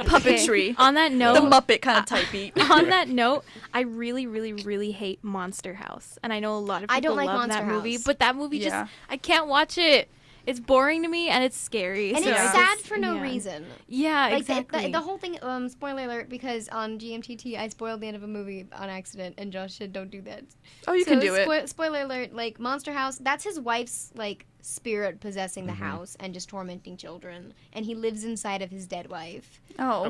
puppetry, On that the note, Muppet kind of type beat. on that note, I really, really, really hate Monster House, and I know a lot of people I don't like love Monster that movie, House. but that movie Yeah. just I can't watch it. It's boring to me and it's scary. and so it's I sad just- for no yeah. reason. Yeah, Like exactly. the whole thing. Spoiler alert, because on GMTT I spoiled the end of a movie on accident, and Josh said don't do that. Oh, you So can do it. Spoiler alert, like Monster House, that's his wife's like spirit possessing the Mm-hmm. house and just tormenting children, and he lives inside of his dead wife. Oh,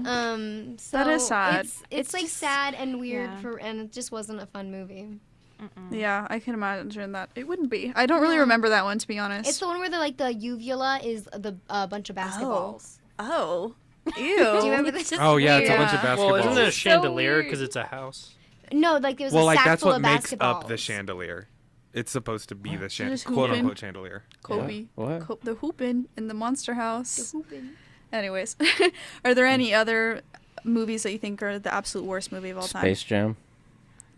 So That is sad. It's It's like just- sad and weird yeah. and it just wasn't a fun movie. yeah, I can imagine that it wouldn't be. I don't really remember that one, to be honest. It's the one where the uvula is the bunch of basketballs. Oh, ew. Do you remember this? Oh yeah, it's a bunch of Yeah. basketballs. Well, isn't it a So chandelier weird. because it's a house? No, like there was well, a like sack that's full what of makes basketballs. up the chandelier. It's supposed to be the just quote hooping. unquote chandelier. Kobe. What? The hoopin' in the Monster House. Hooping. Anyways, are there any other movies that you think are the absolute worst movie of all time? Space Jam.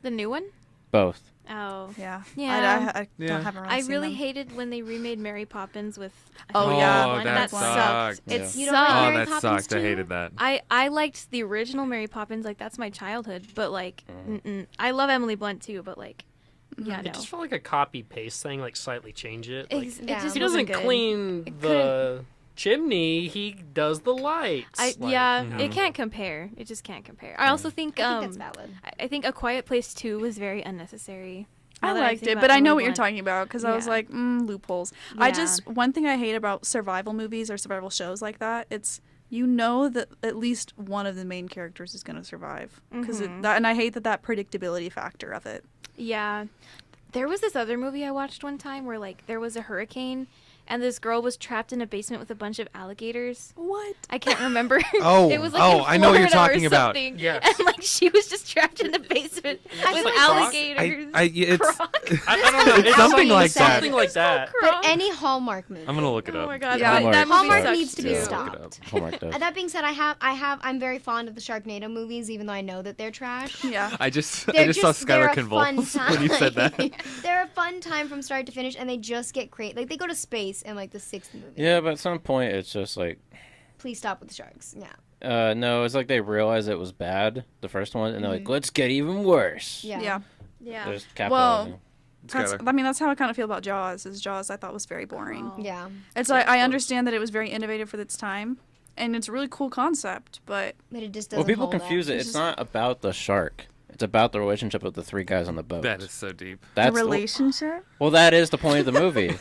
The new one? Both. Oh. Yeah. Yeah. I Yeah. don't have I really hated when they remade Mary Poppins with Oh, think yeah. that Oh, one. that sucked. sucked. It Yeah. You don't like sucked. Oh, Mary that Poppins sucked. I too? hated that. I liked the original Mary Poppins, like that's my childhood, but like I love Emily Blunt too, but like yeah, no. It just felt like a copy paste thing, like slightly change it. Like, It Yeah. just he wasn't doesn't good. clean It the chimney; he does the lights. Like, Yeah, Mhm. it can't compare. It just can't compare. I also think I think that's valid. I think A Quiet Place 2 was very unnecessary. I Now that liked think it, about but I know Emily what you're Blunt. talking about because I was Yeah. like, loopholes. I Yeah. just one thing I hate about survival movies or survival shows like that, it's you know that at least one of the main characters is going to survive because Mhm. and I hate that predictability factor of it. Yeah. There was this other movie I watched one time where like there was a hurricane and this girl was trapped in a basement with a bunch of alligators. What? I can't remember. Oh, it was like oh, in I know what you're Florida or talking about. something. Yes. And like she was just trapped in the basement I with feel like alligators. It's I don't know. It's something like that. Something like that. But any Hallmark movie. I'm gonna look it Oh up. my god, Yeah. that, that movie Hallmark sucks needs to be too. Yeah. stopped. Hallmark does. That being said, I'm very fond of the Sharknado movies, even though I know that they're trash. Yeah. I just They're saw they're Skylar a fun convulse when you said that. time. They're a fun time from start to finish, and they just get great. Like they go to space in like the 6th movie. Yeah, but at some point it's just like, Please stop with the sharks. Yeah. no, it's like they realized it was bad, the first one, and they're like, let's get even worse. Yeah. Yeah. Yeah. They're just capitalizing. I mean, that's how I kind of feel about Jaws. Is Jaws I thought was very boring. Oh. Yeah. It's like I understand that it was very innovative for its time, and it's a really cool concept, but But it just Well, doesn't. people hold confuse up. it. It's not about the shark. It's about the relationship of the three guys on the boat. That is so deep. That's the relationship. well, that is the point of the movie.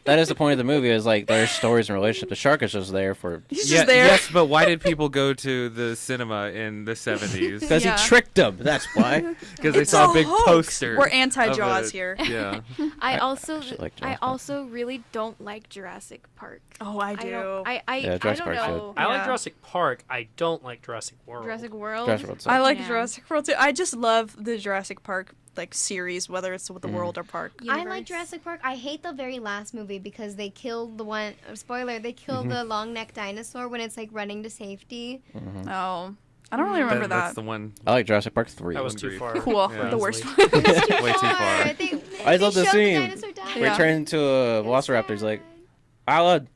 That is the point of the movie. Is like there's stories and relationship. The shark is just there for He's just there. Yes, but why did people go to the cinema in the 70s? because Yeah. he tricked them. That's why. Because they It's saw a a big hoax. poster. We're of anti-Jaws it. here. Yeah. I I also actually like I Jurassic Park. also really don't like Jurassic Park. Oh, I I do. don't I Yeah, I Jurassic don't Park's good. know. I like Yeah. Jurassic Park. I don't like Jurassic World. Jurassic World. Jurassic World I sucks. like Yeah. Jurassic World too. I just love the Jurassic Park like series, whether it's with the world or park. I like Universe. Jurassic Park. I hate the very last movie because they killed the one. Spoiler: they killed the long neck dinosaur when it's like running to safety. Oh, I don't really remember That's that. the one. I like Jurassic Park 3. That was One too brief. far. Cool. Yeah. The worst Honestly. one. It's too Way too far. I love the showed scene dinosaur die. where Yeah. he turned into a velociraptor. He's like, Alan.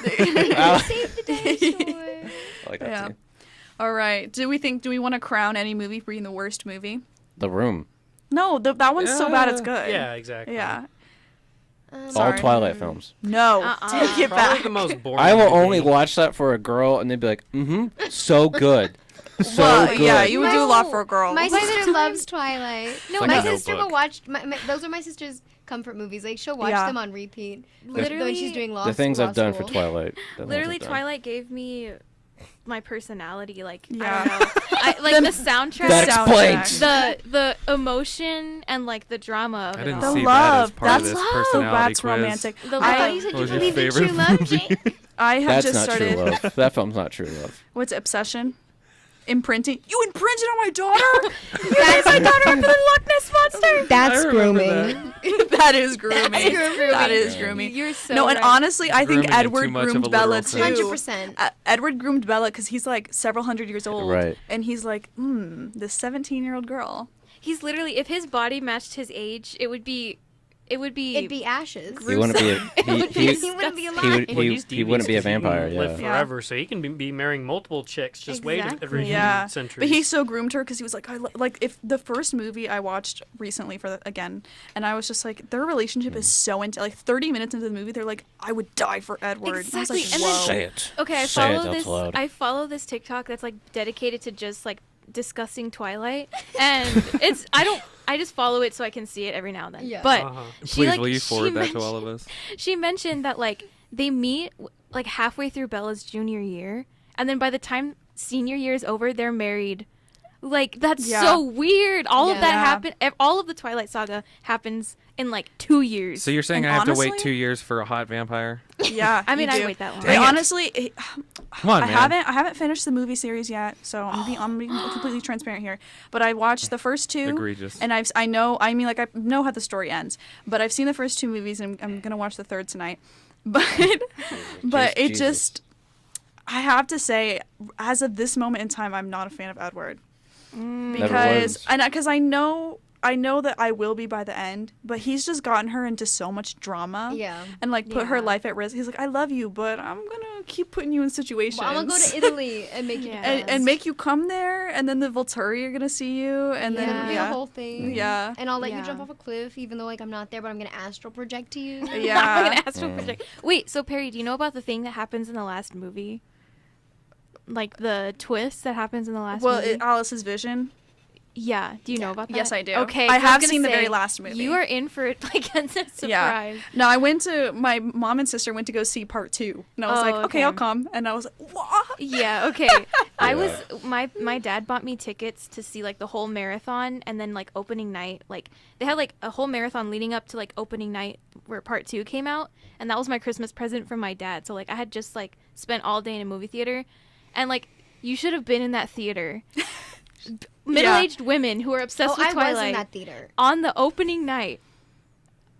They Alan. saved Today store. I like that Yeah. too. All right. Do we want to crown any movie for being the worst movie? The Room. No, that one's so bad it's good. Yeah, exactly. Yeah. All Sorry. Twilight films. No. Take it Probably back. the most boring. I will movie. only watch that for a girl, and they'd be like, so good. So Well, good. yeah, you would do a lot for a girl. My sister loves Twilight. No, like my a sister notebook. will watch. Those are my sister's comfort movies. Like she'll watch Yeah. them on repeat. Literally, when she's doing law. The things law I've done for school. Twilight. The things Literally, I've done. Twilight gave me my personality. Like, Yeah. I don't know. Like the soundtrack, That Soundtrack. explains. the emotion, and like the drama of I it didn't all. The see that as love. part of That's this love. personality That's quiz. romantic. The I thought love. you said What you was your believe in favorite true love, movie? Jake. I have That's just not started. true love. That film's not true love. What's it, Obsession? Imprinting. You imprinted on my daughter. That's my daughter into the Loch Ness monster. That's I remember grooming. That is grooming. That's grooming. That is grooming. You're so No, and right. honestly, I think Grooming in Edward too much of a groomed Bella literal too. sense. 100%. Edward groomed Bella because he's like several hundred years old, Right. and he's like, this 17-year-old girl. He's literally, if his body matched his age, it would be It'd be ashes. He wouldn't be a, He wouldn't be alive. he, would, Well, he, he's he wouldn't be a devious 'cause he can vampire, Live yeah. forever, so he can be marrying multiple chicks. Just wait every Exactly. few Yeah, centuries. but he so groomed her because he was like, like if the first movie I watched recently again, and I was just like, their relationship is so into like 30 minutes into the movie, they're like, I would die for Edward. Exactly, And I was and like, then- whoa. Say it. Okay, Say it out loud. I follow this TikTok that's like dedicated to just like discussing Twilight, and I just follow it so I can see it every now and then. Yeah. But Uh-huh. she, Please, like, will you she forward that to all mentioned- of us? She mentioned that like they meet like halfway through Bella's junior year, and then by the time senior year is over, they're married. Like that's Yeah. so weird. All of Yeah. that Yeah. happened. All of the Twilight saga happens in like 2 years. So you're saying And I have to wait honestly- 2 years for a hot vampire? Yeah, I mean, you I'd do. wait that long. I Dang it. honestly, Come on, I man. haven't finished the movie series yet, so I'm being completely transparent here. But I watched the first two, Egregious. and I know how the story ends, but I've seen the first two movies, and I'm gonna watch the third tonight. But it Jesus. just, I have to say, as of this moment in time, I'm not a fan of Edward because I know that I will be by the end, but he's just gotten her into so much drama. Yeah. And like put her Yeah. life at risk. He's like, I love you, but I'm gonna keep putting you in situations. Well, I'm gonna go to Italy and make you Yeah. and dance. make you come there, and then the Volturi are gonna see you, and It'll then be yeah, a whole thing. Yeah. And I'll let you Yeah. jump off a cliff, even though like I'm not there, but I'm gonna astral project to you. I'm yeah. gonna astral project. Wait, so Perry, do you know about the thing that happens in the last movie? Like the twist that happens in the last Well, movie? Alice's vision. Yeah, do you know about that? Yes, I do. Okay, I 'cause have was seen the gonna very say, last movie. You are in for like a surprise. Yeah. No, my mom and sister went to go see part 2, and I was Oh, like, okay, okay. I'll come, and I was like, what? Yeah, okay. I Yeah. was my dad bought me tickets to see like the whole marathon, and then like opening night, like they had like a whole marathon leading up to like opening night where part 2 came out, and that was my Christmas present from my dad. So like I had just like spent all day in a movie theater, and like you should have been in that theater. Middle-aged women who are obsessed with I Twilight was in that theater. on the opening night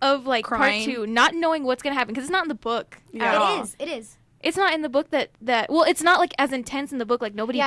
of like Crying. part 2, not knowing what's gonna happen because it's not in the book. Yeah. at all. It is. It's not in the book that well, it's not like as intense in the book. Like nobody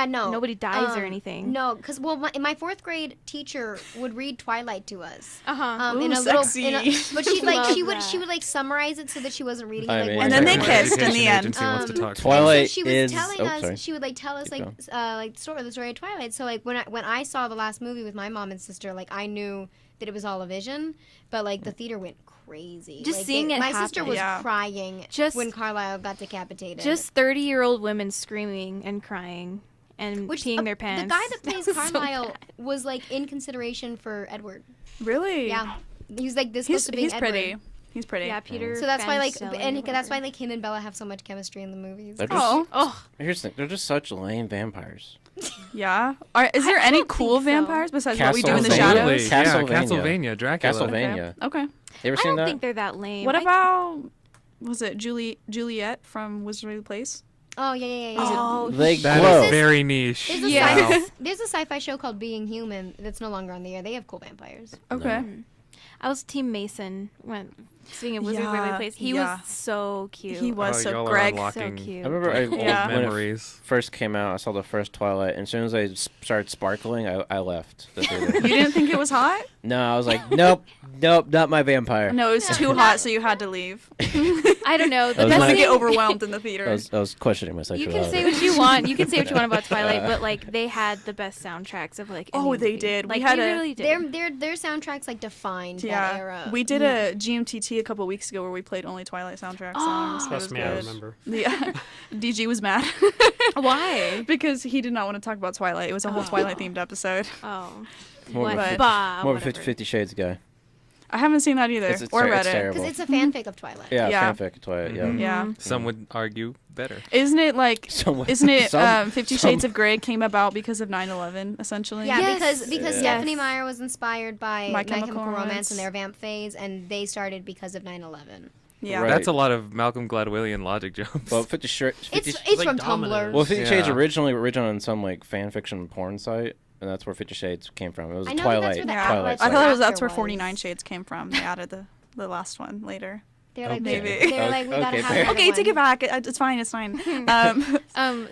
dies or anything. No, because my 4th grade teacher would read Twilight to us. Uh-huh. In Ooh, a little, sexy. but she like Love she would that. she would like summarize it so that she wasn't reading it. I Like, mean, one And then they by one. kissed in the Education end. agency wants to talk to me. Twilight So she was is. telling oh, us. sorry. She would like tell us Keep like the story of Twilight. So like when I saw the last movie with my mom and sister, like I knew that it was all a vision, but like the theater went crazy. Just Like, seeing it my sister happen. was Yeah. crying Just- when Carlisle got decapitated. Just 30-year-old women screaming and crying and peeing their pants. The guy that plays That was so Carlisle bad. was like in consideration for Edward. Really? Yeah, he was like this He's close to being he's Edward. pretty. He's pretty. Yeah, Peter. So that's why like Fancelli or and that's why whatever. like him and Bella have so much chemistry in the movies. They're just, Oh, Oh, here's the thing. They're just such lame vampires. yeah. Is there I any don't cool think so. vampires besides what we do in the Castlevania. shadows? Absolutely. Yeah, Castlevania. Castlevania, Dracula. Castlevania. Okay. You ever I seen don't that? think they're that lame. What I- about was it Juliet from Wizardry Place? Oh yeah. Oh, They That glow. is very niche. There's a, Yeah. sci- there's a sci-fi show called Being Human that's no longer on the air. They have cool vampires. Okay. I was Team Mason singing Wizard of Waverly Place. He was so cute. He was so y'all are Greg. so unlocking cute. I remember old Yeah. when it memories. first came out, I saw the first Twilight, and as soon as I started sparkling, I left the theater. You didn't think it was hot? No, I was like, nope, not my vampire. No, it was too hot, so you had to leave. I don't know. That The was best my- You thing, get overwhelmed in the theater. I was questioning my you sexuality. can say what you want. You can say what you want about Twilight, but like they had the best soundtracks of like. Oh, any they movie. did. We Like had they a- really did. Their soundtracks like defined that era. We did a GMTT a couple weeks ago where we played only Twilight soundtrack songs. It was Trust me, I good. remember. Yeah, DG was mad Why? because he did not want to talk about Twilight. It was a whole Twilight themed episode. Oh. More of a But- fif- Bah, more of a whatever. 50 Shades guy. I haven't seen that either, It's or read it's it. terrible. because it's a fanfic of Twilight. Yeah, Yeah. fanfic Twilight. Yeah. Mhm. Yeah, Some would argue better. isn't it like? Someone- Isn't it some- 50 some- Shades of Grey came about because of 9/11 essentially? Yeah, Yes. because Yeah. Stephanie Meyer was inspired by My My Chemical Chemical Romance Romance. and their vamp phase, and they started because of 9/11. Yeah. Right. That's a lot of Malcolm Gladwellian logic jumps. Well, 50 Shades. It's like from Dominoes. Tumblr. Well, 50 Shades Yeah. originally on some like fan fiction porn site, and that's where 50 Shades came from. It was I a know Twilight. that's where the Yeah. Twilight Twilight I site. thought After that's where was. 49 Shades came from. They added the last one later. They're like, Maybe. they're like, we gotta Okay, have fair. another Okay, take one. it back. It's fine. It's fine.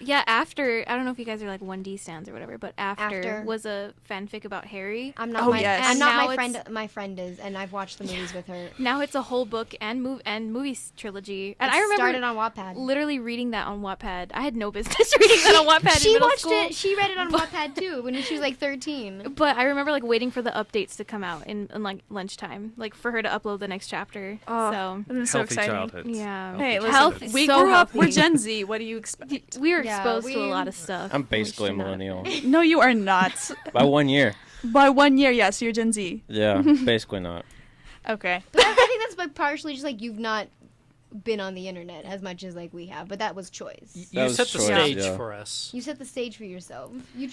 Yeah, after I don't know if you guys are like 1D stands or whatever, but after After. was a fanfic about Harry. I'm not Oh, my, yes. I'm And not now my it's- friend. My friend is, and I've watched the movies with her. Now it's a whole book and movie trilogy. And It I remember started on Wattpad. literally reading that on Wattpad. I had no business reading that on Wattpad in She middle watched school. it. She read it on Wattpad too when she was like 13. But I remember like waiting for the updates to come out in like lunchtime, like for her to upload the next chapter. Oh, So it was so Healthy exciting. childhoods. yeah. Hey, listen, Healthy. we So grew up. We're healthy. Gen Z. What do you expect? We were Yeah, exposed to a we- lot of stuff. I'm We basically a should not. millennial. No, you are not. By 1 year. By 1 year, yes, you're Gen Z. Yeah, basically not. Okay. But I think that's like partially just like you've not been on the internet as much as like we have, but that was choice. That You was set the choice, stage yeah. for us. You set the stage for yourself. You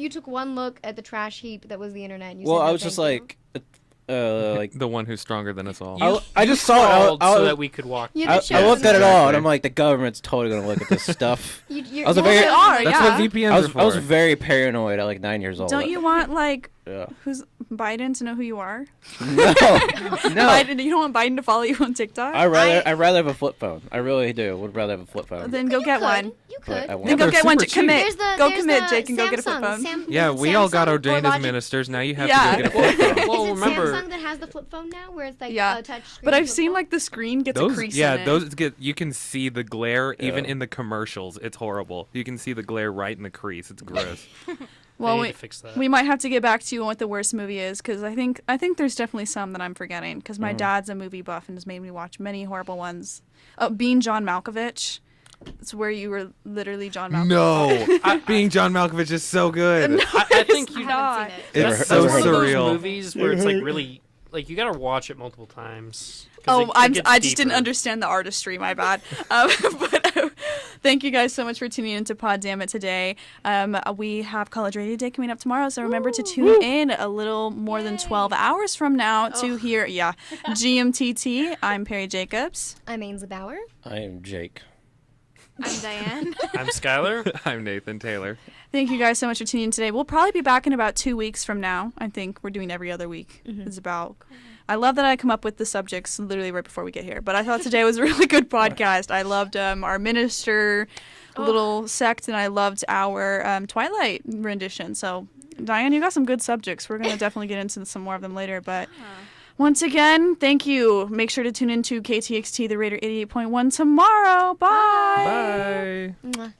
took one look at the trash heap that was the internet. And you Well, said, I "No, was just thank you." like, like The one who's stronger than us all. I- I just saw it. Crawled I so was- that we could walk. You I, did show I looked at it all, Exactly. and I'm like, the government's totally gonna look at this stuff. You, I was a Well, very, they are, That's yeah. what VPNs are for. I was very paranoid at like 9 years old. Don't you want like Yeah. who's Biden to know who you are? No, no. Biden, you don't want Biden to follow you on TikTok? I'd rather have a flip phone. I really do. Would rather have a flip phone. Then go You get could. one. You But could. I won't. Then go they're get one. super cheap. Commit. Go there's commit, the Jake, and go get a flip Samsung. phone. Yeah, we all got Samsung ordained or as Logic- ministers. Now you have Yeah. to go get a flip phone. Well, Is it remember- Samsung that has the flip phone now, where it's like Yeah. a touch screen But I've flip seen phone? like the screen gets a Those, crease yeah, in it. those get. You can see the glare even Yeah. in the commercials. It's horrible. You can see the glare right in the crease. It's gross. Well, They need we, to fix that. we might have to get back to you on what the worst movie is because I think there's definitely some that I'm forgetting because my dad's a movie buff and has made me watch many horrible ones. Oh, being John Malkovich. It's where you were literally John Malkovich. No, being John Malkovich is so good. I think I you. haven't seen it. It's That's so one of those surreal. movies where it's like really like you gotta watch it multiple times. 'cause Oh, it gets I just didn't deeper. understand the artistry. My bad. But thank you guys so much for tuning into Pod Dammit today. We have College Radio Day coming up tomorrow, so remember to tune in a little more than 12 hours from now to hear GMTT. I'm Perry Jacobs. I'm Ainsley Bauer. I am Jake. I'm Diane. I'm Skylar. I'm Nathan Taylor. Thank you guys so much for tuning in today. We'll probably be back in about 2 weeks from now. I think we're doing every other week. It's about. I love that I come up with the subjects literally right before we get here. But I thought today was a really good podcast. I loved our minister little sect, and I loved our Twilight rendition. So, Diane, you got some good subjects. We're going to definitely get into some more of them later. But once again, thank you. Make sure to tune into KTXT, the Raider 88.1 tomorrow. Bye. Bye. Mwah.